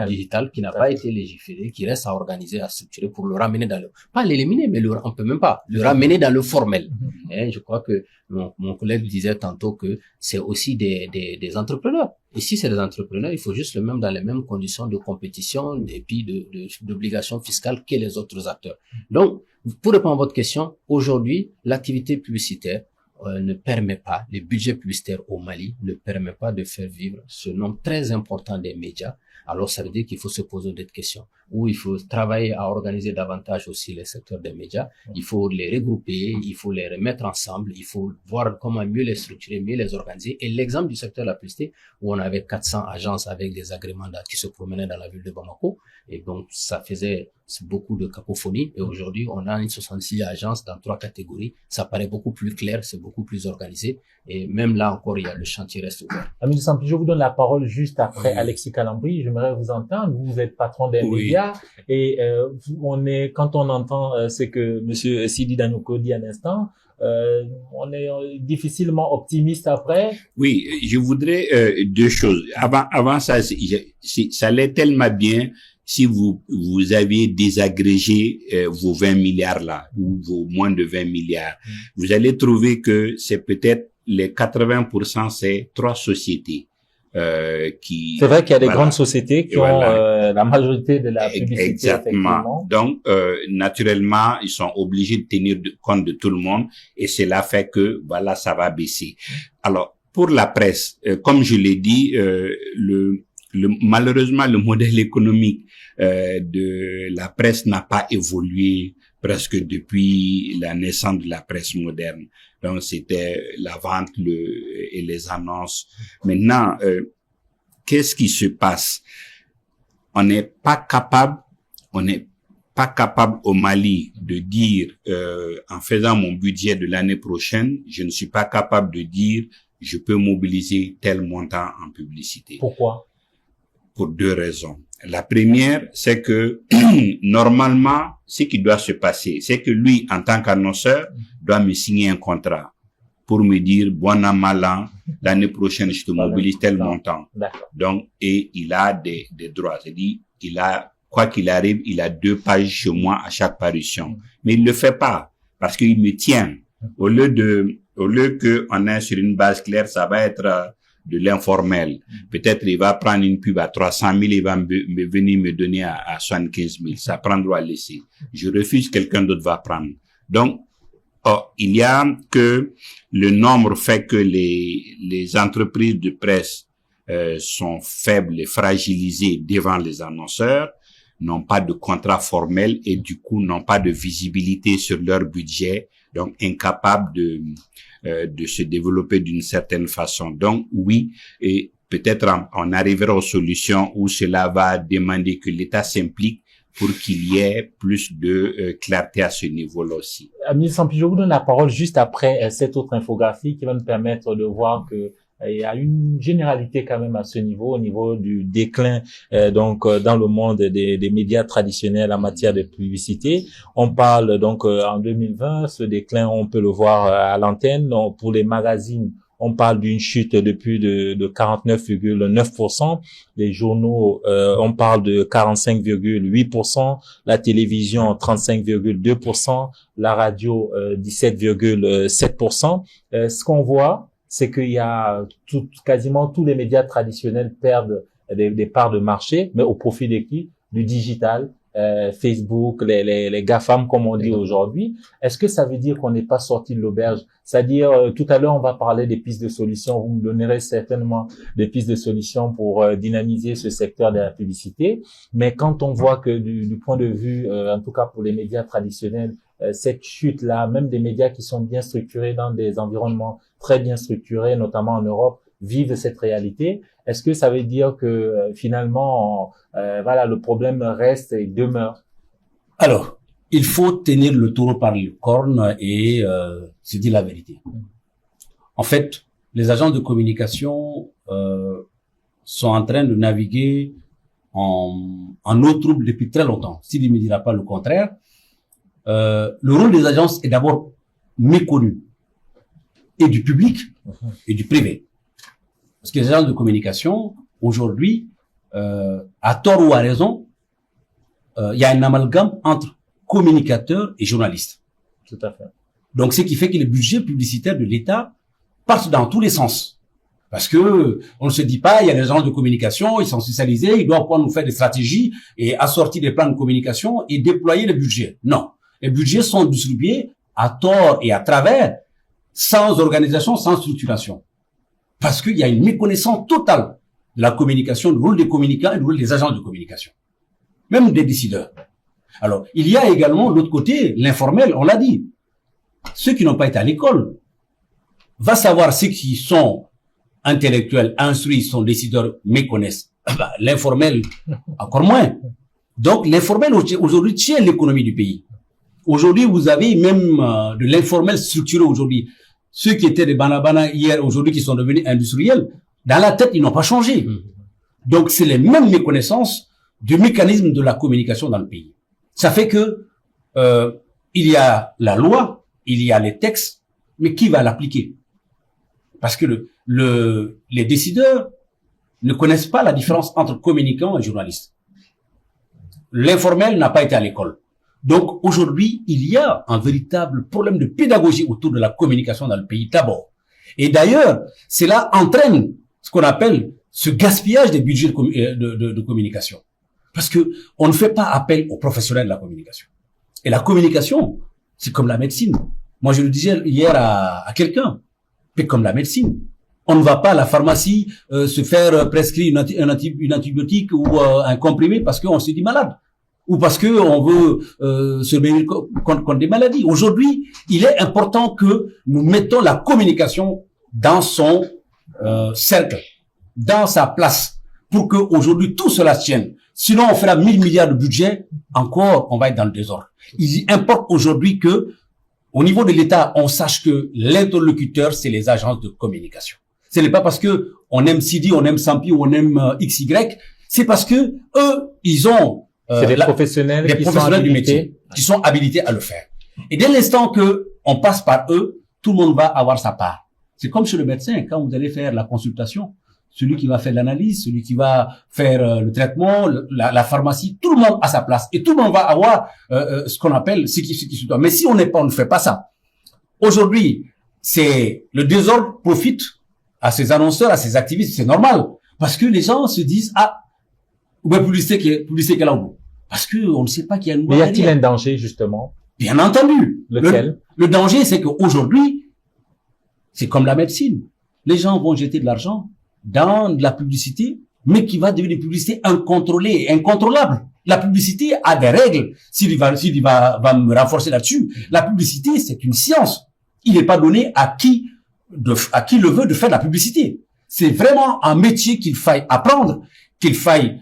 Speaker 2: digitale qui n'a pas été légiféré, qui reste à organiser, à structurer pour le ramener pas l'éliminer, mais on peut même pas le ramener dans le formel. Et je crois que mon collègue disait tantôt que c'est aussi des entrepreneurs. Et si c'est des entrepreneurs, il faut juste le même dans les mêmes conditions de compétition et puis d'obligations fiscales que les autres acteurs. Donc, pour répondre à votre question, aujourd'hui, l'activité publicitaire ne permet pas, les budgets publicitaires au Mali ne permet pas de faire vivre ce nombre très important des médias alors ça veut dire qu'il faut se poser d'autres questions, ou il faut travailler à organiser davantage aussi les secteurs des médias, il faut les regrouper, il faut les remettre ensemble, il faut voir comment mieux les structurer, mieux les organiser. Et l'exemple du secteur de la publicité, où on avait 400 agences avec des agréments qui se promenaient dans la ville de Bamako, et donc ça faisait beaucoup de cacophonie, et aujourd'hui on a une 66 agences dans 3 catégories, ça paraît beaucoup plus clair, c'est beaucoup plus organisé, et même là encore il y a le chantier reste ouvert.
Speaker 1: Amélie Sampi, je vous donne la parole juste après Alexis Calambri. J'aimerais vous entendre. Vous êtes patron des médias, et quand on entend ce que Monsieur Sidi Danouko dit à l'instant, on est difficilement optimiste après.
Speaker 4: Oui, je voudrais 2 choses. Avant ça, ça allait tellement bien si vous aviez désagrégé vos 20 milliards là, ou vos moins de 20 milliards. Vous allez trouver que c'est peut-être les 80%, c'est 3 sociétés. Qui.
Speaker 1: C'est vrai qu'il y a des grandes sociétés qui ont la majorité de la publicité.
Speaker 4: Exactement. Donc, naturellement, ils sont obligés de tenir compte de tout le monde, et cela fait que, voilà, ça va baisser. Alors, pour la presse, comme je l'ai dit, malheureusement, le modèle économique de la presse n'a pas évolué presque depuis la naissance de la presse moderne. Donc, c'était la vente et les annonces. Maintenant, qu'est-ce qui se passe? On n'est pas capable au Mali de dire, en faisant mon budget de l'année prochaine, je ne suis pas capable de dire, je peux mobiliser tel montant en publicité.
Speaker 1: Pourquoi?
Speaker 4: Pour 2 raisons. La première, c'est que normalement, ce qui doit se passer, c'est que lui, en tant qu'annonceur, doit me signer un contrat pour me dire, bon an, mal an, l'année prochaine, je te mobilise tel montant. Donc, et il a des droits. C'est-à-dire, quoi qu'il arrive, il a 2 pages chez moi à chaque parution. Mais il le fait pas, parce qu'il me tient. Au lieu que on est sur une base claire, ça va être de l'informel. Peut-être il va prendre une pub à 300 000, il va venir me donner à 75 000. Ça prendra à laisser. Je refuse, quelqu'un d'autre va prendre. Donc, il y a que le nombre fait que les entreprises de presse sont faibles et fragilisées devant les annonceurs, n'ont pas de contrat formel et du coup n'ont pas de visibilité sur leur budget, donc incapables de se développer d'une certaine façon. Donc oui, et peut-être on arrivera aux solutions où cela va demander que l'État s'implique pour qu'il y ait plus de clarté à ce niveau-là aussi.
Speaker 1: Amélie Sampi, je vous donne la parole juste après cette autre infographie qui va nous permettre de voir que il y a une généralité quand même à ce niveau, au niveau du déclin dans le monde des médias traditionnels en matière de publicité. On parle donc en 2020, ce déclin, on peut le voir à l'antenne. Pour les magazines, on parle d'une chute de plus de 49,9%. Les journaux, on parle de 45,8%. La télévision, 35,2%. La radio, 17,7%. Ce qu'on voit, c'est qu'il y a quasiment tous les médias traditionnels perdent des parts de marché, mais au profit de qui? Du digital, Facebook, les GAFAM comme on dit aujourd'hui. Est-ce que ça veut dire qu'on n'est pas sorti de l'auberge? C'est-à-dire, tout à l'heure, on va parler des pistes de solutions. Vous me donnerez certainement des pistes de solutions pour dynamiser ce secteur de la publicité. Mais quand on voit que du point de vue, en tout cas pour les médias traditionnels, cette chute-là, même des médias qui sont bien structurés dans des environnements très bien structurés, notamment en Europe, vivent cette réalité. Est-ce que ça veut dire que finalement, le problème reste et demeure?
Speaker 3: Alors, il faut tenir le taureau par les cornes et se dire la vérité. En fait, les agents de communication sont en train de naviguer en eau trouble depuis très longtemps. S'il ne me dira pas le contraire, le rôle des agences est d'abord méconnu, et du public et du privé. Parce que les agences de communication, aujourd'hui, à tort ou à raison, il y a un amalgame entre communicateurs et journalistes.
Speaker 1: Tout à fait.
Speaker 3: Donc, ce qui fait que les budgets publicitaires de l'État partent dans tous les sens. Parce que on ne se dit pas, il y a des agences de communication, ils sont spécialisés, ils doivent pouvoir nous faire des stratégies et assortir des plans de communication et déployer les budgets. Non. Les budgets sont distribués à tort et à travers, sans organisation, sans structuration. Parce qu'il y a une méconnaissance totale de la communication, du rôle des communicants et du rôle des agents de communication, même des décideurs. Alors, il y a également l'autre côté, l'informel, on l'a dit. Ceux qui n'ont pas été à l'école, va savoir ceux qui sont intellectuels, instruits, sont décideurs, méconnaissent. L'informel, encore moins. Donc, l'informel aujourd'hui tient l'économie du pays. Aujourd'hui, vous avez même de l'informel structuré aujourd'hui. Ceux qui étaient des banabana hier, aujourd'hui, qui sont devenus industriels, dans la tête, ils n'ont pas changé. Donc, c'est les mêmes méconnaissances du mécanisme de la communication dans le pays. Ça fait que il y a la loi, il y a les textes, mais qui va l'appliquer? Parce que les décideurs ne connaissent pas la différence entre communicants et journalistes. L'informel n'a pas été à l'école. Donc aujourd'hui, il y a un véritable problème de pédagogie autour de la communication dans le pays d'abord. Et d'ailleurs, cela entraîne ce qu'on appelle ce gaspillage des budgets de communication. Parce que on ne fait pas appel aux professionnels de la communication. Et la communication, c'est comme la médecine. Moi, je le disais hier à quelqu'un, c'est comme la médecine. On ne va pas à la pharmacie se faire prescrire une antibiotique ou un comprimé parce qu'on se dit malade. Ou parce que on veut se bénir contre des maladies. Aujourd'hui, il est important que nous mettons la communication dans son cercle, dans sa place, pour que aujourd'hui tout cela tienne. Sinon, on fera 1000 milliards de budget, encore, on va être dans le désordre. Il importe aujourd'hui que, au niveau de l'État, on sache que l'interlocuteur, c'est les agences de communication. Ce n'est pas parce que on aime Sidi, on aime Sampi ou on aime XY, c'est parce que eux, ils ont
Speaker 1: c'est des professionnels
Speaker 3: du métier qui sont habilités à le faire. Et dès l'instant que on passe par eux, tout le monde va avoir sa part. C'est comme chez le médecin, quand vous allez faire la consultation, celui qui va faire l'analyse, celui qui va faire le traitement, la pharmacie, tout le monde a sa place et tout le monde va avoir ce qu'on appelle ce qui se doit. Mais si on ne fait pas ça, aujourd'hui, c'est le désordre profite à ces annonceurs, à ces activistes, c'est normal parce que les gens se disent ou bien publicité qui est là où, parce que on ne sait pas qu'il y a une loi.
Speaker 1: Mais y a-t-il un danger justement?
Speaker 3: Bien entendu.
Speaker 1: Lequel?
Speaker 3: Le danger, c'est qu'aujourd'hui, c'est comme la médecine. Les gens vont jeter de l'argent dans de la publicité, mais qui va devenir une publicité incontrôlée, incontrôlable. La publicité a des règles. S'il va me renforcer là-dessus. La publicité, c'est une science. Il n'est pas donné à qui le veut de faire de la publicité. C'est vraiment un métier qu'il faille apprendre, qu'il faille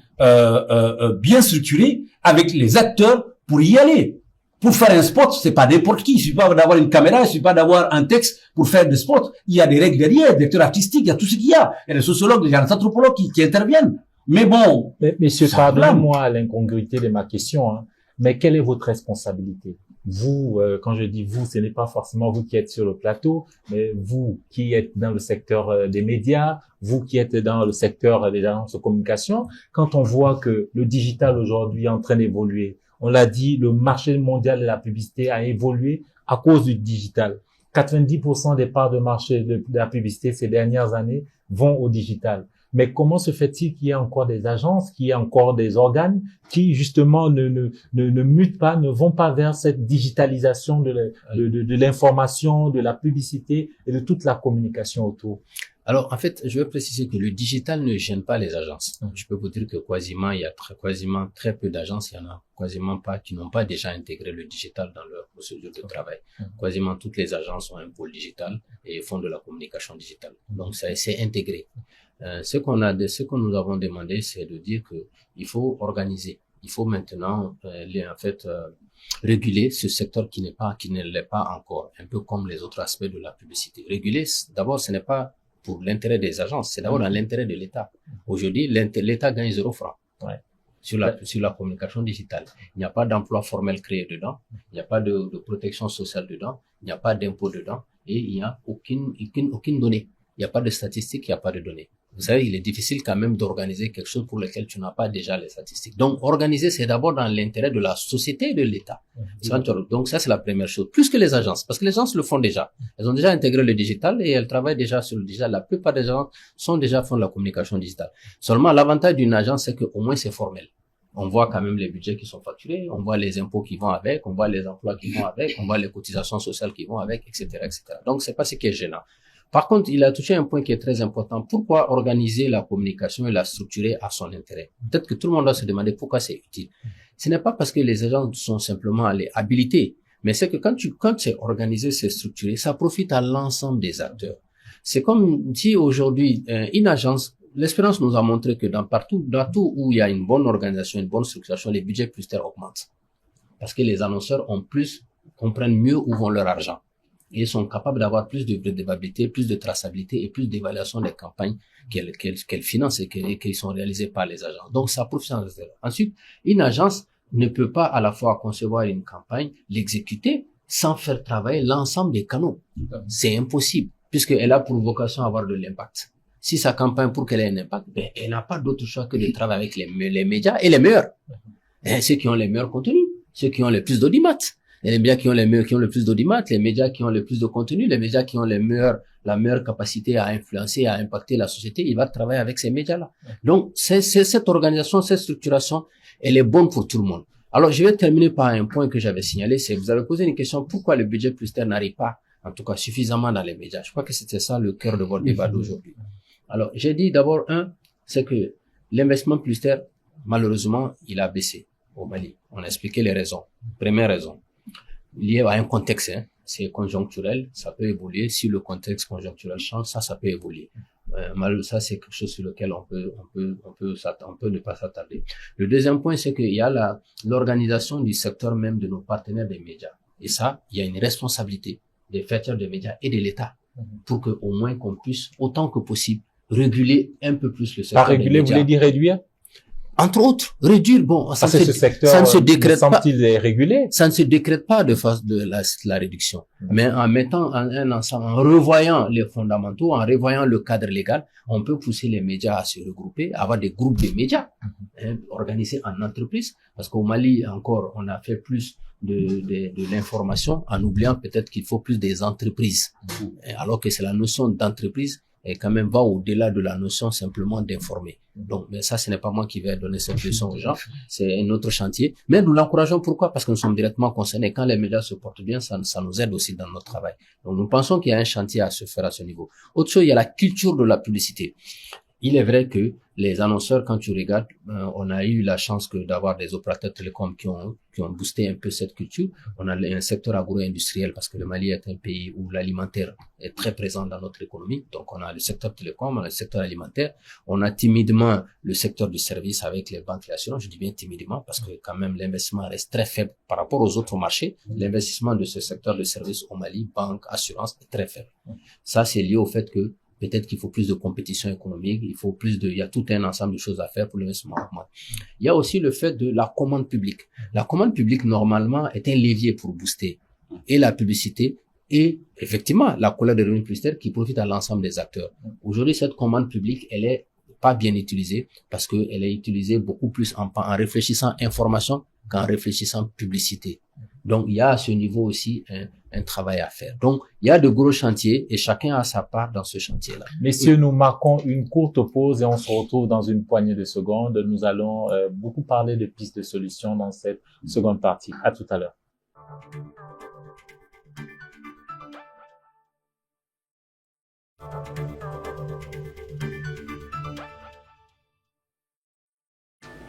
Speaker 3: bien structurer avec les acteurs pour y aller. Pour faire un spot, c'est pas n'importe qui. Il suffit pas d'avoir une caméra, il suffit pas d'avoir un texte pour faire des spots. Il y a des règles derrière, des directeurs artistiques, il y a tout ce qu'il y a. Il y a des sociologues, il y a des anthropologues qui interviennent. Mais bon.
Speaker 1: Mais, monsieur, pardonnez-moi l'incongruité de ma question, hein. Mais quelle est votre responsabilité? Vous, quand je dis vous, ce n'est pas forcément vous qui êtes sur le plateau, mais vous qui êtes dans le secteur des médias, vous qui êtes dans le secteur des agences de communication. Quand on voit que le digital aujourd'hui est en train d'évoluer, on l'a dit, le marché mondial de la publicité a évolué à cause du digital. 90% des parts de marché de la publicité ces dernières années vont au digital. Mais comment se fait-il qu'il y ait encore des agences, qu'il y ait encore des organes qui, justement, ne mutent pas, ne vont pas vers cette digitalisation de l'information, de la publicité et de toute la communication autour?
Speaker 2: Alors, en fait, je veux préciser que le digital ne gêne pas les agences. Je peux vous dire que il y a quasiment très peu d'agences, il y en a quasiment pas qui n'ont pas déjà intégré le digital dans leur procédure de travail. Quasiment toutes les agences ont un pôle digital et font de la communication digitale. Donc, c'est intégré. Ce que nous avons demandé, c'est de dire que il faut organiser. Il faut maintenant, réguler ce secteur qui ne l'est pas encore. Un peu comme les autres aspects de la publicité. Réguler, d'abord, ce n'est pas pour l'intérêt des agences, c'est d'abord dans l'intérêt de l'État. Aujourd'hui, l'État gagne 0 franc sur la communication digitale. Il n'y a pas d'emploi formel créé dedans, il n'y a pas de protection sociale dedans, il n'y a pas d'impôt dedans, et il n'y a aucune donnée. Il n'y a pas de statistiques, il n'y a pas de données. Vous savez, il est difficile quand même d'organiser quelque chose pour lequel tu n'as pas déjà les statistiques. Donc, organiser, c'est d'abord dans l'intérêt de la société et de l'État. Donc, ça, c'est la première chose. Plus que les agences, parce que les agences le font déjà. Elles ont déjà intégré le digital et elles travaillent déjà sur le digital. La plupart des agences font de la communication digitale. Seulement, l'avantage d'une agence, c'est qu'au moins, c'est formel. On voit quand même les budgets qui sont facturés, on voit les impôts qui vont avec, on voit les emplois qui vont avec, on voit les cotisations sociales qui vont avec, etc., etc. Donc, c'est pas ce qui est gênant. Par contre, il a touché un point qui est très important. Pourquoi organiser la communication et la structurer à son intérêt? Peut-être que tout le monde doit se demander pourquoi c'est utile. Ce n'est pas parce que les agents sont simplement habilités, mais c'est que quand c'est organisé, c'est structuré, ça profite à l'ensemble des acteurs. C'est comme si aujourd'hui, une agence, l'expérience nous a montré que dans tout où il y a une bonne organisation, une bonne structuration, les budgets publicitaires augmentent. Parce que les annonceurs comprennent mieux où vont leur argent. Et ils sont capables d'avoir plus de redevabilité, plus de traçabilité et plus d'évaluation des campagnes qu'elles financent et qui sont réalisées par les agences. Donc, ça profite. Ensuite, une agence ne peut pas à la fois concevoir une campagne, l'exécuter, sans faire travailler l'ensemble des canaux. C'est impossible, puisqu'elle a pour vocation d'avoir de l'impact. Si sa campagne, pour qu'elle ait un impact, elle n'a pas d'autre choix que de travailler avec les médias et les meilleurs. Et ceux qui ont les meilleurs contenus, ceux qui ont le plus d'audimat. Les médias qui ont le plus d'audimat, les médias qui ont le plus de contenu, les médias qui ont la meilleure capacité à influencer, à impacter la société, il va travailler avec ces médias-là. Donc, cette organisation, cette structuration, elle est bonne pour tout le monde. Alors, je vais terminer par un point que j'avais signalé, c'est vous avez posé une question, pourquoi le budget publicitaire n'arrive pas, en tout cas, suffisamment dans les médias? Je crois que c'était ça le cœur de votre débat d'aujourd'hui. Alors, j'ai dit d'abord, c'est que l'investissement publicitaire, malheureusement, il a baissé au Mali. On a expliqué les raisons. Première raison, lié à un contexte, c'est conjoncturel, ça peut évoluer. Si le contexte conjoncturel change, ça peut évoluer. Ça, c'est quelque chose sur lequel on peut ne pas s'attarder. Le deuxième point, c'est qu'il y a l'organisation du secteur même de nos partenaires des médias. Et ça, il y a une responsabilité des facteurs des médias et de l'État pour que, au moins, qu'on puisse, autant que possible, réguler un peu plus le secteur des médias.
Speaker 1: Par réguler, vous voulez dire réduire?
Speaker 2: Entre autres, réduire, bon, ça ne se décrète pas.
Speaker 1: Régulé?
Speaker 2: Ça ne se décrète pas de la réduction. Mais en mettant en revoyant les fondamentaux, en revoyant le cadre légal, on peut pousser les médias à se regrouper, avoir des groupes de médias, organisés en entreprise. Parce qu'au Mali, encore, on a fait plus de l'information en oubliant peut-être qu'il faut plus des entreprises. Alors que c'est la notion d'entreprise et quand même va au-delà de la notion simplement d'informer. Donc, mais ça, ce n'est pas moi qui vais donner cette leçon aux gens. C'est un autre chantier. Mais nous l'encourageons. Pourquoi? Parce que nous sommes directement concernés. Quand les médias se portent bien, ça nous aide aussi dans notre travail. Donc, nous pensons qu'il y a un chantier à se faire à ce niveau. Autre chose, il y a la culture de la publicité. Il est vrai que les annonceurs, quand tu regardes, on a eu la chance d'avoir des opérateurs télécoms qui ont boosté un peu cette culture. On a un secteur agro-industriel parce que le Mali est un pays où l'alimentaire est très présent dans notre économie. Donc, on a le secteur télécom, on a le secteur alimentaire. On a timidement le secteur du service avec les banques et l'assurance. Je dis bien timidement parce que quand même l'investissement reste très faible par rapport aux autres marchés. L'investissement de ce secteur de service au Mali, banque, assurance, est très faible. Ça, c'est lié au fait que peut-être qu'il faut plus de compétition économique, il y a tout un ensemble de choses à faire pour l'investissement. Il y a aussi le fait de la commande publique. La commande publique, normalement, est un levier pour booster et la publicité et, effectivement, la collecte de revenus publicitaires qui profite à l'ensemble des acteurs. Aujourd'hui, cette commande publique, elle est pas bien utilisée parce qu'elle est utilisée beaucoup plus en réfléchissant information qu'en réfléchissant publicité. Donc, il y a à ce niveau aussi un travail à faire. Donc, il y a de gros chantiers et chacun a sa part dans ce chantier-là.
Speaker 1: Messieurs, nous marquons une courte pause et on se retrouve dans une poignée de secondes. Nous allons beaucoup parler de pistes de solutions dans cette seconde partie. À tout à l'heure.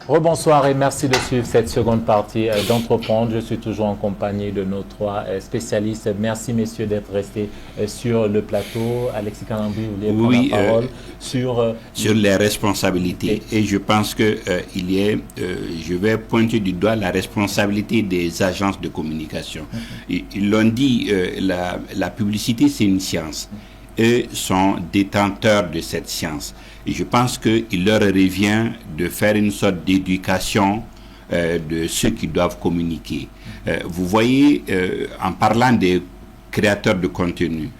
Speaker 1: Rebonsoir et merci de suivre cette seconde partie d'Entreprendre. Je suis toujours en compagnie de nos trois spécialistes. Merci messieurs d'être restés sur le plateau. Alexis Kalambri, vous voulez prendre la parole sur les responsabilités.
Speaker 4: Et je pense que je vais pointer du doigt la responsabilité des agences de communication. Ils l'ont dit, la publicité c'est une science. Eux sont détenteurs de cette science. Et je pense qu'il leur revient de faire une sorte d'éducation de ceux qui doivent communiquer. Vous voyez, en parlant des créateurs de contenu,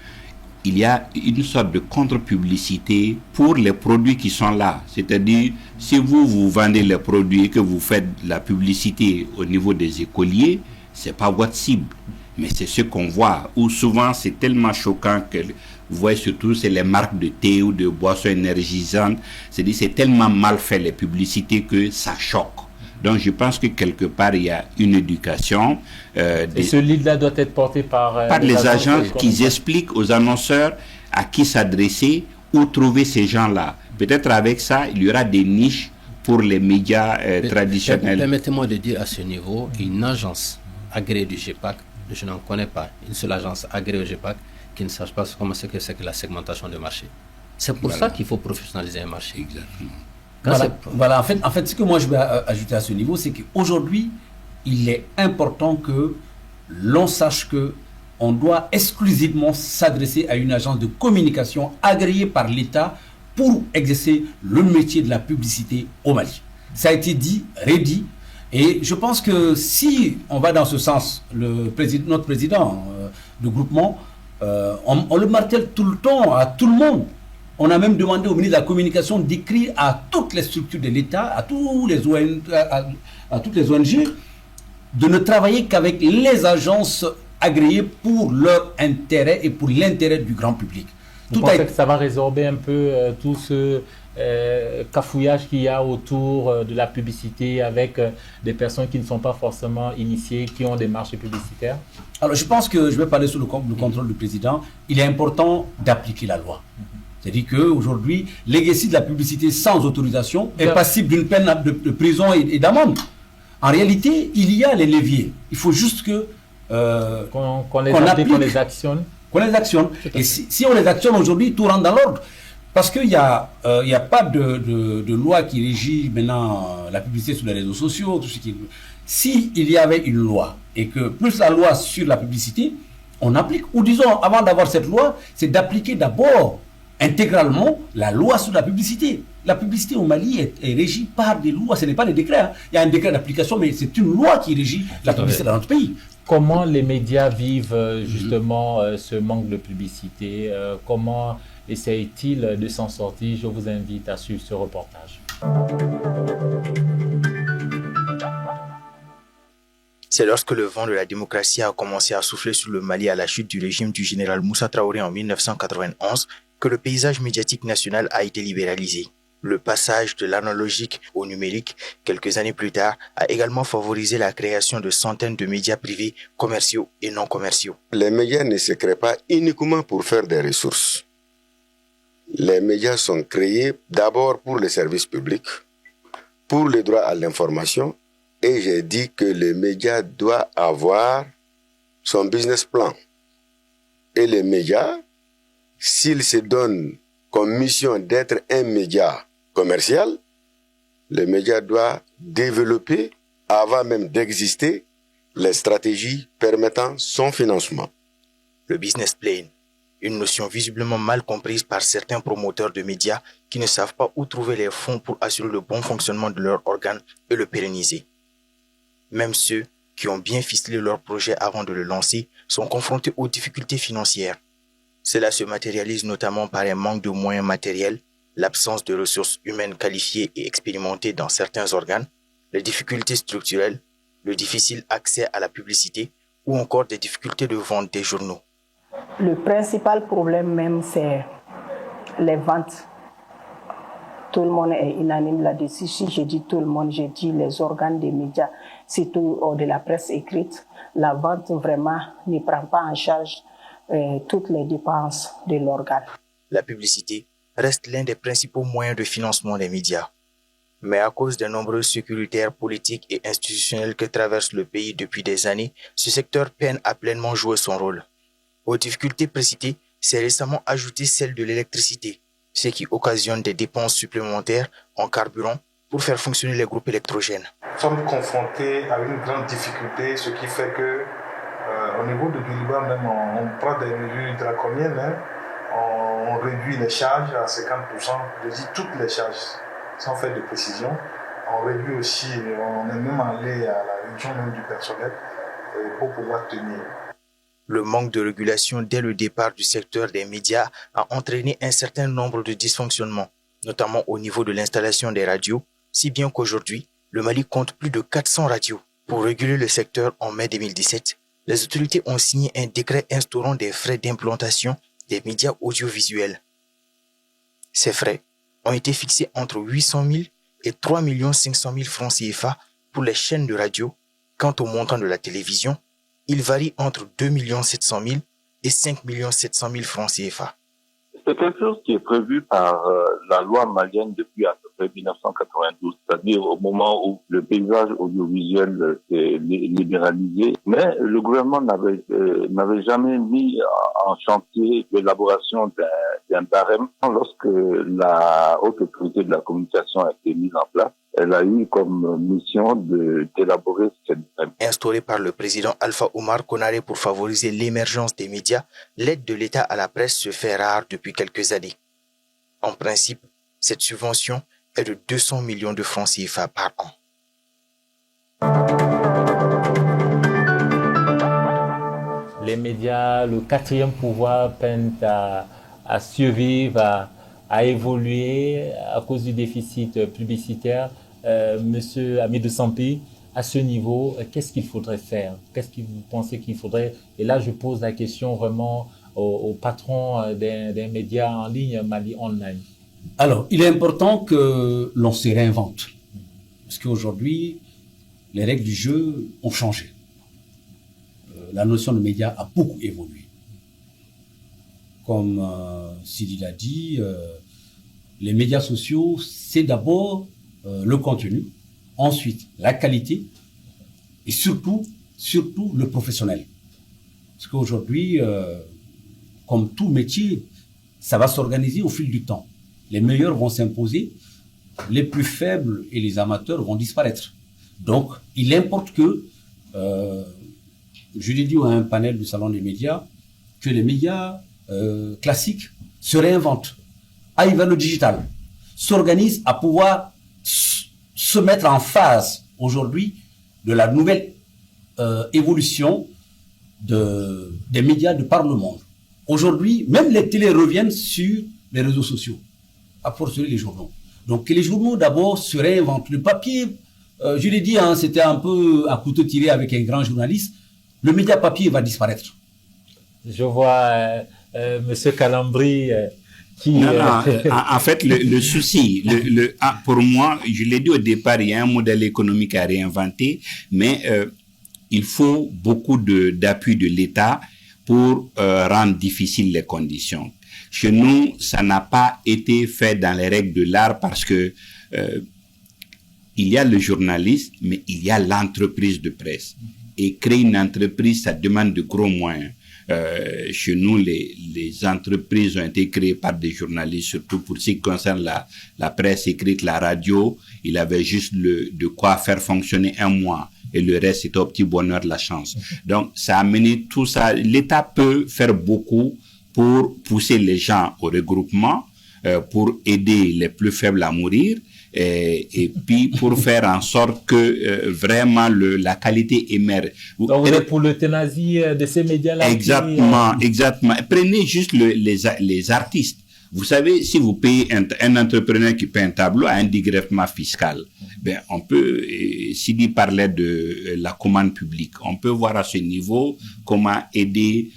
Speaker 4: il y a une sorte de contre-publicité pour les produits qui sont là. C'est-à-dire, si vous vendez les produits et que vous faites la publicité au niveau des écoliers, c'est pas votre cible. Mais c'est ce qu'on voit, où souvent c'est tellement choquant que vous voyez surtout c'est les marques de thé ou de boissons énergisantes. C'est-à-dire c'est tellement mal fait les publicités que ça choque. Donc je pense que quelque part il y a une éducation.
Speaker 1: Et ce lead-là doit être porté par
Speaker 4: les agents qui expliquent aux annonceurs à qui s'adresser, où trouver ces gens-là. Peut-être avec ça, il y aura des niches pour les médias traditionnels.
Speaker 2: Permettez-moi de dire à ce niveau, une agence agréée du GEPAC, je n'en connais pas une seule agence agréée au GEPAC qui ne sache pas comment c'est que la segmentation de marché. C'est pour ça qu'il faut professionnaliser un marché.
Speaker 3: Exactement. Voilà, en fait, ce que moi je vais ajouter à ce niveau, c'est qu'aujourd'hui, il est important que l'on sache que on doit exclusivement s'adresser à une agence de communication agréée par l'État pour exercer le métier de la publicité au Mali. Ça a été dit, redit, et je pense que si on va dans ce sens, notre président de groupement, on le martèle tout le temps à tout le monde. On a même demandé au ministre de la Communication d'écrire à toutes les structures de l'État, à toutes les ONG, de ne travailler qu'avec les agences agréées pour leur intérêt et pour l'intérêt du grand public.
Speaker 1: Vous pensez que ça va résorber un peu tout ce cafouillage qu'il y a autour de la publicité avec des personnes qui ne sont pas forcément initiées, qui ont des marchés publicitaires?
Speaker 3: Alors je pense que je vais parler sous le contrôle du président. Il est important d'appliquer la loi. C'est-à-dire qu'aujourd'hui, l'exercice de la publicité sans autorisation est passible d'une peine de prison et d'amende. En réalité, il y a les leviers. Il faut juste que
Speaker 1: qu'on les actionne.
Speaker 3: Qu'on les actionne. Et si on les actionne aujourd'hui, tout rentre dans l'ordre. Parce qu'il n'y a pas de loi qui régit maintenant la publicité sur les réseaux sociaux. Tout ce qui... Si il y avait une loi et que plus la loi sur la publicité, on applique. Ou disons, avant d'avoir cette loi, c'est d'appliquer d'abord intégralement la loi sur la publicité. La publicité au Mali est régie par des lois, ce n'est pas des décrets. Hein. Il y a un décret d'application, mais c'est une loi qui régit la publicité dans notre pays.
Speaker 1: Comment les médias vivent justement ce manque de publicité? Comment essayent-ils de s'en sortir? Je vous invite à suivre ce reportage.
Speaker 11: C'est lorsque le vent de la démocratie a commencé à souffler sur le Mali à la chute du régime du général Moussa Traoré en 1991 que le paysage médiatique national a été libéralisé. Le passage de l'analogique au numérique, quelques années plus tard, a également favorisé la création de centaines de médias privés, commerciaux et non commerciaux.
Speaker 12: Les médias ne se créent pas uniquement pour faire des ressources. Les médias sont créés d'abord pour les services publics, pour le droit à l'information, et j'ai dit que le média doit avoir son business plan. Et les médias, s'ils se donnent comme mission d'être un média commercial, le média doit développer, avant même d'exister, les stratégies permettant son financement.
Speaker 11: Le business plan, une notion visiblement mal comprise par certains promoteurs de médias qui ne savent pas où trouver les fonds pour assurer le bon fonctionnement de leur organe et le pérenniser. Même ceux qui ont bien ficelé leur projet avant de le lancer sont confrontés aux difficultés financières. Cela se matérialise notamment par un manque de moyens matériels, l'absence de ressources humaines qualifiées et expérimentées dans certains organes, les difficultés structurelles, le difficile accès à la publicité ou encore des difficultés de vente des journaux.
Speaker 13: Le principal problème même, c'est les ventes. Tout le monde est unanime là-dessus. Si je dis tout le monde, je dis les organes des médias, surtout de la presse écrite. La vente vraiment ne prend pas en charge toutes les dépenses de l'organe.
Speaker 11: La publicité reste l'un des principaux moyens de financement des médias. Mais à cause des nombreuses sécuritaires politiques et institutionnelles que traverse le pays depuis des années, ce secteur peine à pleinement jouer son rôle. Aux difficultés précitées s'est récemment ajoutée celle de l'électricité, ce qui occasionne des dépenses supplémentaires en carburant pour faire fonctionner les groupes électrogènes.
Speaker 10: Nous sommes confrontés à une grande difficulté, ce qui fait que au niveau de Guiliba même, on prend des mesures draconiennes, hein. On réduit les charges à 50%, je dis toutes les charges, sans faire de précision. On réduit aussi, on est même allé à la réduction même du personnel pour pouvoir tenir.
Speaker 11: Le manque de régulation dès le départ du secteur des médias a entraîné un certain nombre de dysfonctionnements, notamment au niveau de l'installation des radios, si bien qu'aujourd'hui, le Mali compte plus de 400 radios. Pour réguler le secteur en mai 2017, les autorités ont signé un décret instaurant des frais d'implantation des médias audiovisuels. Ces frais ont été fixés entre 800 000 et 3 500 000 francs CFA pour les chaînes de radio. Quant au montant de la télévision, il varie entre 2 700 000 et 5 700 000 francs CFA.
Speaker 14: C'est quelque chose qui est prévu par la loi malienne depuis à peu près 1992, c'est-à-dire au moment où le paysage audiovisuel s'est libéralisé. Mais le gouvernement n'avait jamais mis en chantier l'élaboration d'un barème. Lorsque la haute autorité de la communication a été mise en place, elle a eu comme mission d'élaborer cette barème.
Speaker 11: Instaurée par le président Alpha Oumar Konaré pour favoriser l'émergence des médias, l'aide de l'État à la presse se fait rare depuis quelques années. En principe, cette subvention est de 200 millions de francs CFA par an.
Speaker 1: Les médias, le quatrième pouvoir peinent à survivre, à évoluer à cause du déficit publicitaire. Monsieur Hamidou Sampi, à ce niveau, qu'est-ce qu'il faudrait faire? Qu'est-ce que vous pensez qu'il faudrait? Et là, je pose la question vraiment au patron des médias en ligne, Mali Online.
Speaker 3: Alors, il est important que l'on se réinvente. Parce qu'aujourd'hui, les règles du jeu ont changé. La notion de média a beaucoup évolué. Comme Sidi l'a dit, les médias sociaux, c'est d'abord le contenu, ensuite la qualité et surtout le professionnel. Parce qu'aujourd'hui, comme tout métier, ça va s'organiser au fil du temps. Les meilleurs vont s'imposer, les plus faibles et les amateurs vont disparaître. Donc, il importe que, je l'ai dit à un panel du Salon des médias, que les médias classiques se réinventent, aillent vers le digital, s'organisent à pouvoir se mettre en phase aujourd'hui de la nouvelle évolution des médias de par le monde. Aujourd'hui, même les télés reviennent sur les réseaux sociaux, à fortiori les journaux. Donc, que les journaux d'abord se réinventent. Le papier, je l'ai dit, hein, c'était un peu à couteau tiré avec un grand journaliste. Le média papier va disparaître.
Speaker 1: Je vois Monsieur Calambri qui...
Speaker 4: Non, en fait, le souci, pour moi, je l'ai dit au départ, il y a un modèle économique à réinventer, mais il faut beaucoup d'appui de l'État pour rendre difficiles les conditions. Chez nous, ça n'a pas été fait dans les règles de l'art parce que il y a le journaliste, mais il y a l'entreprise de presse. Et créer une entreprise, ça demande de gros moyens. Chez nous, les entreprises ont été créées par des journalistes, surtout pour ce qui concerne la presse écrite, la radio. Il avait juste de quoi faire fonctionner un mois. Et le reste, c'était au petit bonheur de la chance. Donc, ça a amené tout ça. L'État peut faire beaucoup pour pousser les gens au regroupement, pour aider les plus faibles à mourir, et puis pour faire en sorte que vraiment la qualité émerge.
Speaker 1: Donc, vous êtes pour l'euthanasie de ces médias-là?
Speaker 4: Exactement, exactement. Prenez juste les artistes. Vous savez, si vous payez un entrepreneur qui paie un tableau à un dégrèvement fiscal, ben on peut, Sidi parlait de la commande publique, on peut voir à ce niveau comment aider,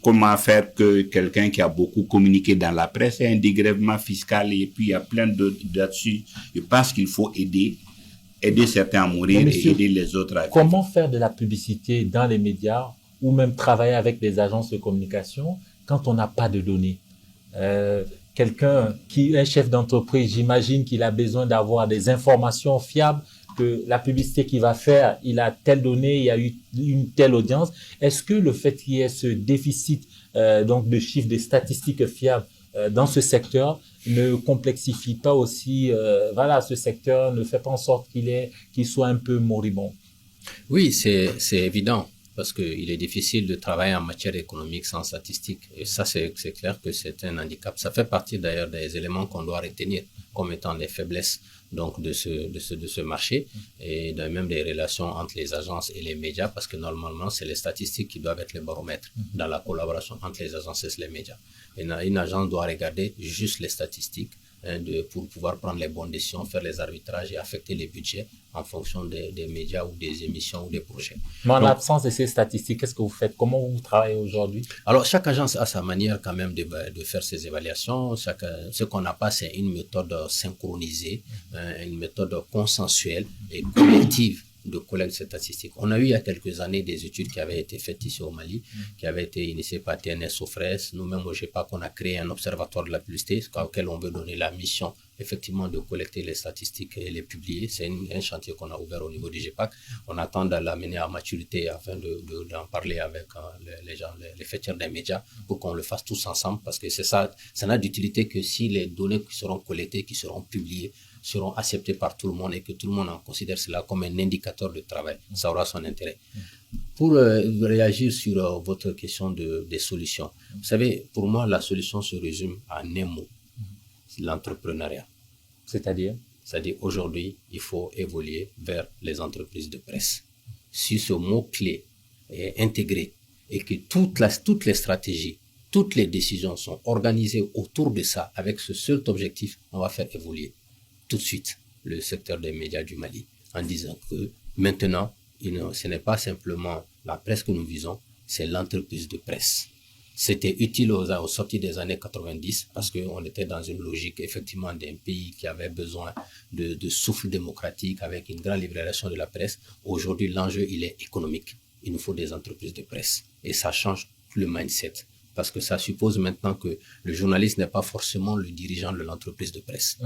Speaker 4: comment faire que quelqu'un qui a beaucoup communiqué dans la presse ait un dégrèvement fiscal, et puis il y a plein d'autres là-dessus. Je pense qu'il faut aider certains à mourir et aider les autres à vivre.
Speaker 1: Comment faire de la publicité dans les médias ou même travailler avec des agences de communication quand on n'a pas de données? Quelqu'un qui est un chef d'entreprise, j'imagine qu'il a besoin d'avoir des informations fiables, que la publicité qu'il va faire, il a telle donnée, il y a eu une telle audience. Est-ce que le fait qu'il y ait ce déficit donc de chiffres, de statistiques fiables dans ce secteur ne complexifie pas aussi, ce secteur ne fait pas en sorte qu'il soit un peu moribond?
Speaker 2: Oui, c'est évident. Parce qu'il est difficile de travailler en matière économique sans statistiques. Et ça, c'est clair que c'est un handicap. Ça fait partie d'ailleurs des éléments qu'on doit retenir comme étant les faiblesses donc de ce marché, et même des relations entre les agences et les médias, parce que normalement, c'est les statistiques qui doivent être les baromètres dans la collaboration entre les agences et les médias. Et une agence doit regarder juste les statistiques pour pouvoir prendre les bonnes décisions, faire les arbitrages et affecter les budgets en fonction des médias ou des émissions ou des projets.
Speaker 1: Mais en l'absence de ces statistiques, qu'est-ce que vous faites? Comment vous travaillez aujourd'hui?
Speaker 2: Alors, chaque agence a sa manière quand même de faire ses évaluations. Ce qu'on n'a pas, c'est une méthode synchronisée, une méthode consensuelle et collective de collecte de cette statistique. On a eu il y a quelques années des études qui avaient été faites ici au Mali, qui avaient été initiées par TNS Sofres. Nous-mêmes au GEPAC, on a créé un observatoire de la publicité auquel on veut donner la mission effectivement de collecter les statistiques et les publier. C'est un chantier qu'on a ouvert au niveau du GEPAC. On attend de l'amener à maturité afin d'en parler avec les gens, les fêteurs des médias, pour qu'on le fasse tous ensemble, parce que c'est ça, ça n'a d'utilité que si les données qui seront collectées, qui seront publiées, seront acceptées par tout le monde et que tout le monde en considère cela comme un indicateur de travail. Ça aura son intérêt. Pour réagir sur votre question des solutions, vous savez, pour moi, la solution se résume en un mot, l'entrepreneuriat.
Speaker 1: C'est-à-dire
Speaker 2: aujourd'hui, il faut évoluer vers les entreprises de presse. Si ce mot-clé est intégré et que toutes les stratégies, toutes les décisions sont organisées autour de ça, avec ce seul objectif, on va faire évoluer tout de suite le secteur des médias du Mali, en disant que maintenant, ce n'est pas simplement la presse que nous visons, c'est l'entreprise de presse. C'était utile aux sorties des années 90 parce qu'on était dans une logique effectivement d'un pays qui avait besoin de souffle démocratique avec une grande libération de la presse. Aujourd'hui, l'enjeu, il est économique. Il nous faut des entreprises de presse. Et ça change le mindset. Parce que ça suppose maintenant que le journaliste n'est pas forcément le dirigeant de l'entreprise de presse.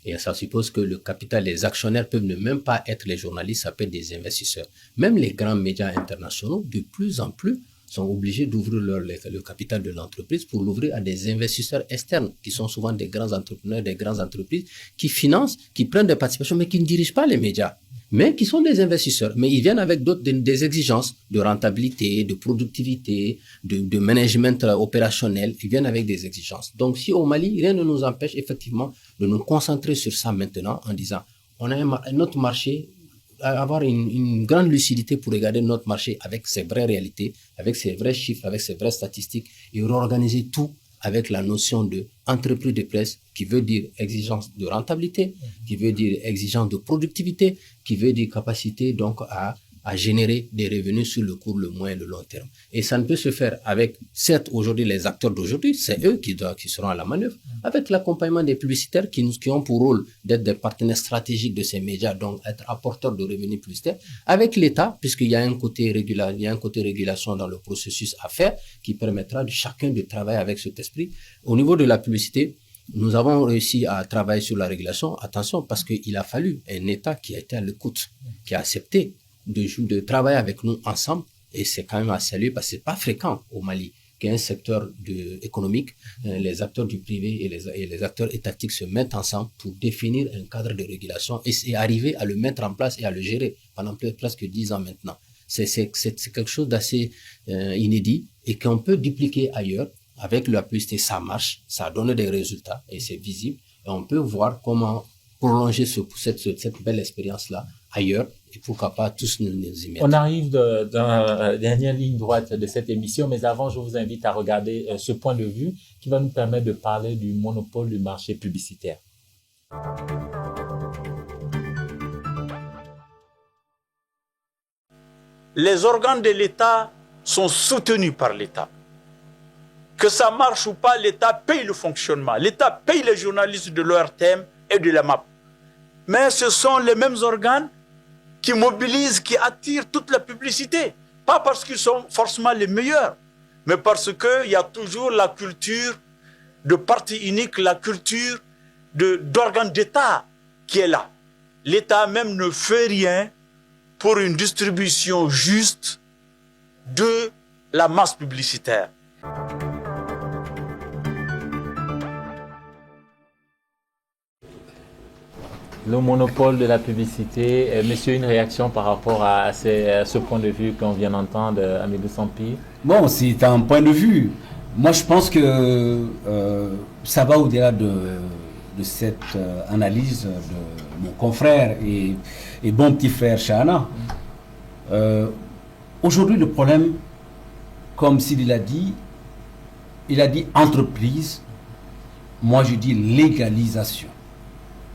Speaker 2: Et ça suppose que le capital, les actionnaires peuvent ne même pas être les journalistes, ça peut être des investisseurs. Même les grands médias internationaux, de plus en plus, sont obligés d'ouvrir le capital de l'entreprise pour l'ouvrir à des investisseurs externes, qui sont souvent des grands entrepreneurs, des grandes entreprises, qui financent, qui prennent des participations, mais qui ne dirigent pas les médias, mais qui sont des investisseurs. Mais ils viennent avec des exigences de rentabilité, de productivité, de management opérationnel. Ils viennent avec des exigences. Donc, si au Mali, rien ne nous empêche effectivement de nous concentrer sur ça maintenant, en disant, on a un autre marché, avoir une grande lucidité pour regarder notre marché avec ses vraies réalités, avec ses vrais chiffres, avec ses vraies statistiques, et réorganiser tout avec la notion de entreprise de presse, qui veut dire exigence de rentabilité, qui veut dire exigence de productivité, qui veut dire capacité donc à générer des revenus sur le court, le moyen et le long terme. Et ça ne peut se faire avec, certes, aujourd'hui, les acteurs d'aujourd'hui, c'est eux qui seront à la manœuvre, avec l'accompagnement des publicitaires qui ont pour rôle d'être des partenaires stratégiques de ces médias, donc être apporteurs de revenus publicitaires, avec l'État, puisqu'il y a un côté régulation dans le processus à faire, qui permettra de chacun de travailler avec cet esprit. Au niveau de la publicité, nous avons réussi à travailler sur la régulation, attention, parce qu'il a fallu un État qui a été à l'écoute, qui a accepté de travailler avec nous ensemble, et c'est quand même à saluer parce que c'est pas fréquent au Mali qu'un secteur économique, les acteurs du privé et les acteurs étatiques se mettent ensemble pour définir un cadre de régulation et arriver à le mettre en place et à le gérer pendant presque 10 ans maintenant. C'est quelque chose d'assez inédit et qu'on peut dupliquer ailleurs. Avec la publicité, ça marche, ça donne des résultats et c'est visible. Et on peut voir comment prolonger cette belle expérience-là ailleurs, et pourquoi pas tous nous y mettre.
Speaker 1: On arrive dans la dernière ligne droite de cette émission, mais avant, je vous invite à regarder ce point de vue qui va nous permettre de parler du monopole du marché publicitaire.
Speaker 15: Les organes de l'État sont soutenus par l'État. Que ça marche ou pas, l'État paye le fonctionnement. L'État paye les journalistes de l'ORTM et de la MAP. Mais ce sont les mêmes organes qui mobilisent, qui attirent toute la publicité. Pas parce qu'ils sont forcément les meilleurs, mais parce qu'il y a toujours la culture de parti unique, la culture d'organes d'État qui est là. L'État même ne fait rien pour une distribution juste de la masse publicitaire.
Speaker 1: Le monopole de la publicité. Monsieur, une réaction par rapport à ce point de vue qu'on vient d'entendre, Hamidou Sampi?
Speaker 3: Bon, c'est un point de vue. Moi, je pense que ça va au-delà de cette analyse de mon confrère et bon petit frère Chahana. Aujourd'hui, le problème, comme s'il a dit entreprise, moi je dis légalisation.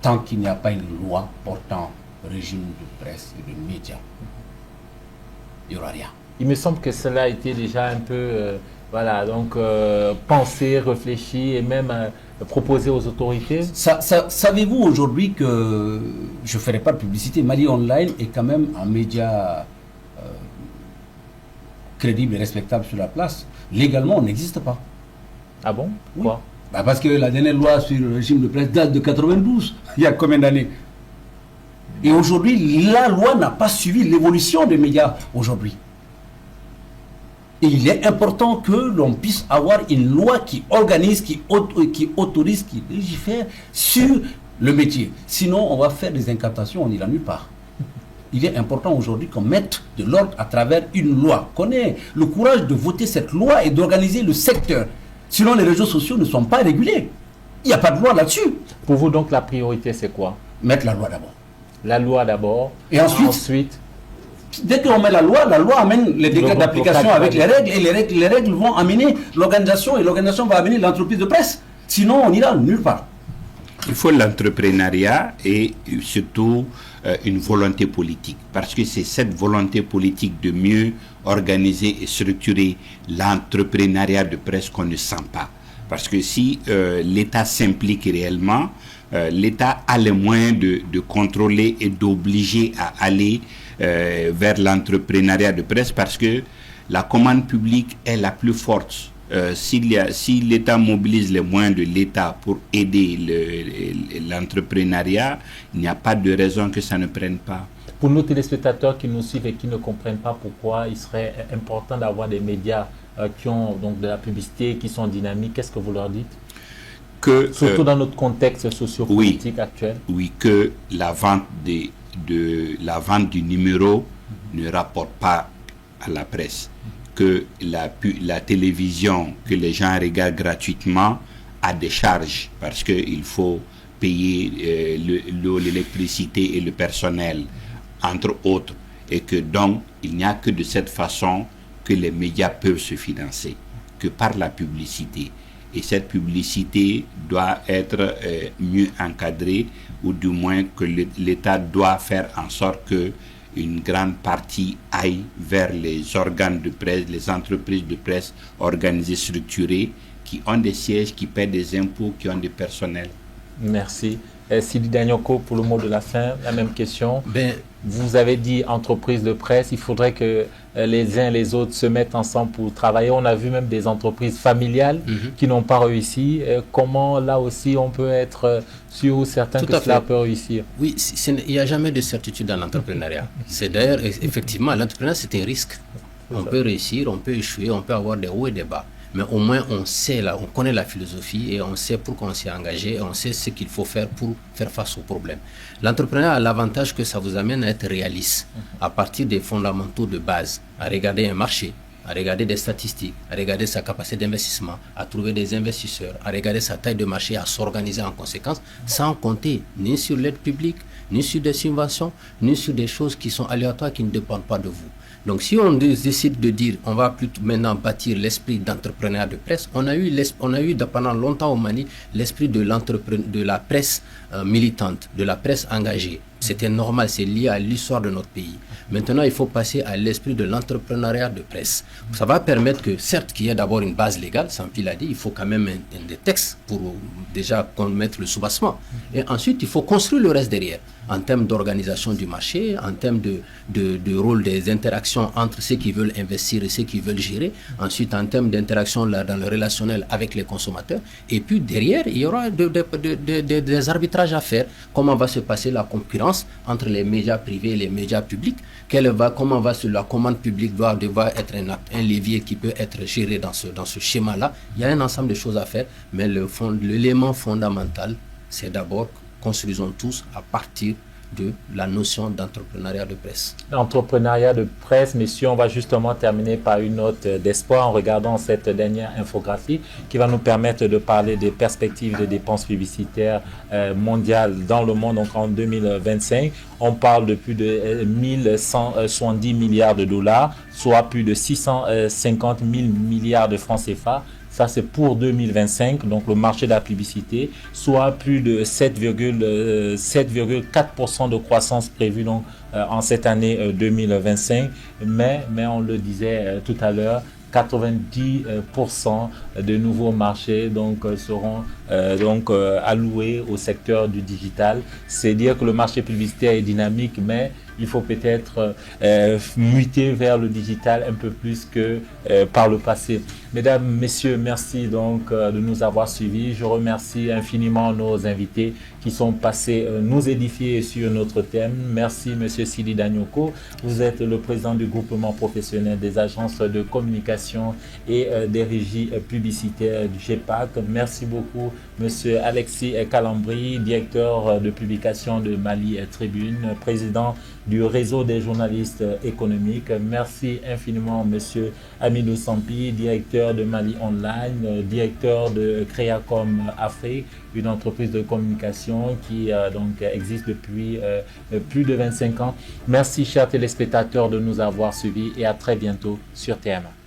Speaker 3: Tant qu'il n'y a pas une loi portant régime de presse et de médias, il n'y aura rien.
Speaker 1: Il me semble que cela a été déjà un peu pensé, réfléchi et même proposer aux autorités?
Speaker 3: Savez-vous aujourd'hui que, je ne ferai pas de publicité, Mali Online est quand même un média crédible et respectable sur la place. Légalement, on n'existe pas.
Speaker 1: Ah bon?
Speaker 3: Oui.
Speaker 1: Quoi?
Speaker 3: Parce que la dernière loi sur le régime de presse date de 92. Il y a combien d'années? Et aujourd'hui, la loi n'a pas suivi l'évolution des médias aujourd'hui. Et il est important que l'on puisse avoir une loi qui organise, qui autorise, qui légifère sur le métier. Sinon, on va faire des incantations, on n'ira nulle part. Il est important aujourd'hui qu'on mette de l'ordre à travers une loi, qu'on ait le courage de voter cette loi et d'organiser le secteur. Sinon, les réseaux sociaux ne sont pas régulés. Il n'y a pas de loi là-dessus.
Speaker 1: Pour vous, donc, la priorité, c'est quoi?
Speaker 3: Mettre la loi d'abord.
Speaker 1: La loi d'abord.
Speaker 3: Et ensuite, dès qu'on met la loi amène les décrets d'application avec les règles, et les règles vont amener l'organisation, et l'organisation va amener l'entreprise de presse. Sinon, on n'ira nulle part.
Speaker 4: Il faut l'entrepreneuriat et surtout une volonté politique. Parce que c'est cette volonté politique de mieux organiser et structurer l'entrepreneuriat de presse qu'on ne sent pas. Parce que si l'État s'implique réellement, l'État a les moyens de contrôler et d'obliger à aller vers l'entrepreneuriat de presse, parce que la commande publique est la plus forte. Si l'État mobilise les moyens de l'État pour aider l'entrepreneuriat, il n'y a pas de raison que ça ne prenne pas.
Speaker 1: Pour nos téléspectateurs qui nous suivent et qui ne comprennent pas pourquoi il serait important d'avoir des médias qui ont donc de la publicité, qui sont dynamiques, qu'est-ce que vous leur dites? Surtout dans notre contexte socio-politique actuel.
Speaker 4: Oui, que la vente du numéro ne rapporte pas à la presse. Que la télévision que les gens regardent gratuitement a des charges parce qu'il faut payer l'eau, l'électricité et le personnel, entre autres, et que donc il n'y a que de cette façon que les médias peuvent se financer, que par la publicité. Et cette publicité doit être mieux encadrée, ou du moins que l'État doit faire en sorte que une grande partie aille vers les organes de presse, les entreprises de presse organisées, structurées, qui ont des sièges, qui paient des impôts, qui ont des personnels.
Speaker 1: Merci. Sidi Danyoko, pour le mot de la fin, la même question. Vous avez dit entreprise de presse, il faudrait que les uns et les autres se mettent ensemble pour travailler. On a vu même des entreprises familiales qui n'ont pas réussi. Comment là aussi on peut être sûr ou certain que cela peut réussir?
Speaker 2: Oui, il n'y a jamais de certitude dans l'entrepreneuriat. C'est d'ailleurs, effectivement, l'entrepreneuriat c'est un risque. On peut réussir, on peut échouer, on peut avoir des hauts et des bas. Mais au moins on sait là, on connaît la philosophie et on sait pourquoi on s'est engagé et on sait ce qu'il faut faire pour faire face aux problèmes. L'entrepreneuriat a l'avantage que ça vous amène à être réaliste à partir des fondamentaux de base, à regarder un marché, à regarder des statistiques, à regarder sa capacité d'investissement, à trouver des investisseurs, à regarder sa taille de marché, à s'organiser en conséquence, sans compter ni sur l'aide publique, ni sur des subventions, ni sur des choses qui sont aléatoires, qui ne dépendent pas de vous. Donc si on décide de dire on va plutôt maintenant bâtir l'esprit d'entrepreneuriat de presse, on a eu pendant longtemps au Mali l'esprit de la presse militante, de la presse engagée. C'était normal, c'est lié à l'histoire de notre pays. Maintenant, il faut passer à l'esprit de l'entrepreneuriat de presse. Ça va permettre que, certes, qu'il y ait d'abord une base légale, Sampi l'a dit, il faut quand même des textes pour déjà mettre le soubassement. Et ensuite, il faut construire le reste derrière, en termes d'organisation du marché, en termes de rôle des interactions entre ceux qui veulent investir et ceux qui veulent gérer. Ensuite, en termes d'interaction dans le relationnel avec les consommateurs. Et puis, derrière, il y aura des arbitrages à faire. Comment va se passer la concurrence entre les médias privés et les médias publics, comment la commande publique doit être un levier qui peut être géré dans ce schéma-là. Il y a un ensemble de choses à faire, mais l'élément fondamental, c'est d'abord construisons tous à partir de la notion d'entrepreneuriat de presse.
Speaker 1: L'entrepreneuriat de presse, messieurs, on va justement terminer par une note d'espoir en regardant cette dernière infographie qui va nous permettre de parler des perspectives de dépenses publicitaires mondiales dans le monde. Donc en 2025, on parle de plus de 1170 milliards de dollars, soit plus de 650 000 milliards de francs CFA. Ça, c'est pour 2025, donc le marché de la publicité, soit plus de 7,4% de croissance prévue donc, en cette année 2025. Mais on le disait tout à l'heure, 90% de nouveaux marchés donc, seront alloués au secteur du digital. C'est dire que le marché publicitaire est dynamique, mais il faut peut-être muter vers le digital un peu plus que par le passé. Mesdames, messieurs, merci donc de nous avoir suivis. Je remercie infiniment nos invités qui sont passés nous édifier sur notre thème. Merci monsieur Sidi Danyoko. Vous êtes le président du groupement professionnel des agences de communication et des régies publicitaires du GEPAC. Merci beaucoup monsieur Alexis Kalambri, directeur de publication de Mali Tribune, président du réseau des journalistes économiques. Merci infiniment monsieur Amidou Sampi, directeur de Mali Online, directeur de Créacom Afrique, une entreprise de communication qui donc existe depuis plus de 25 ans. Merci chers téléspectateurs de nous avoir suivis et à très bientôt sur TMA.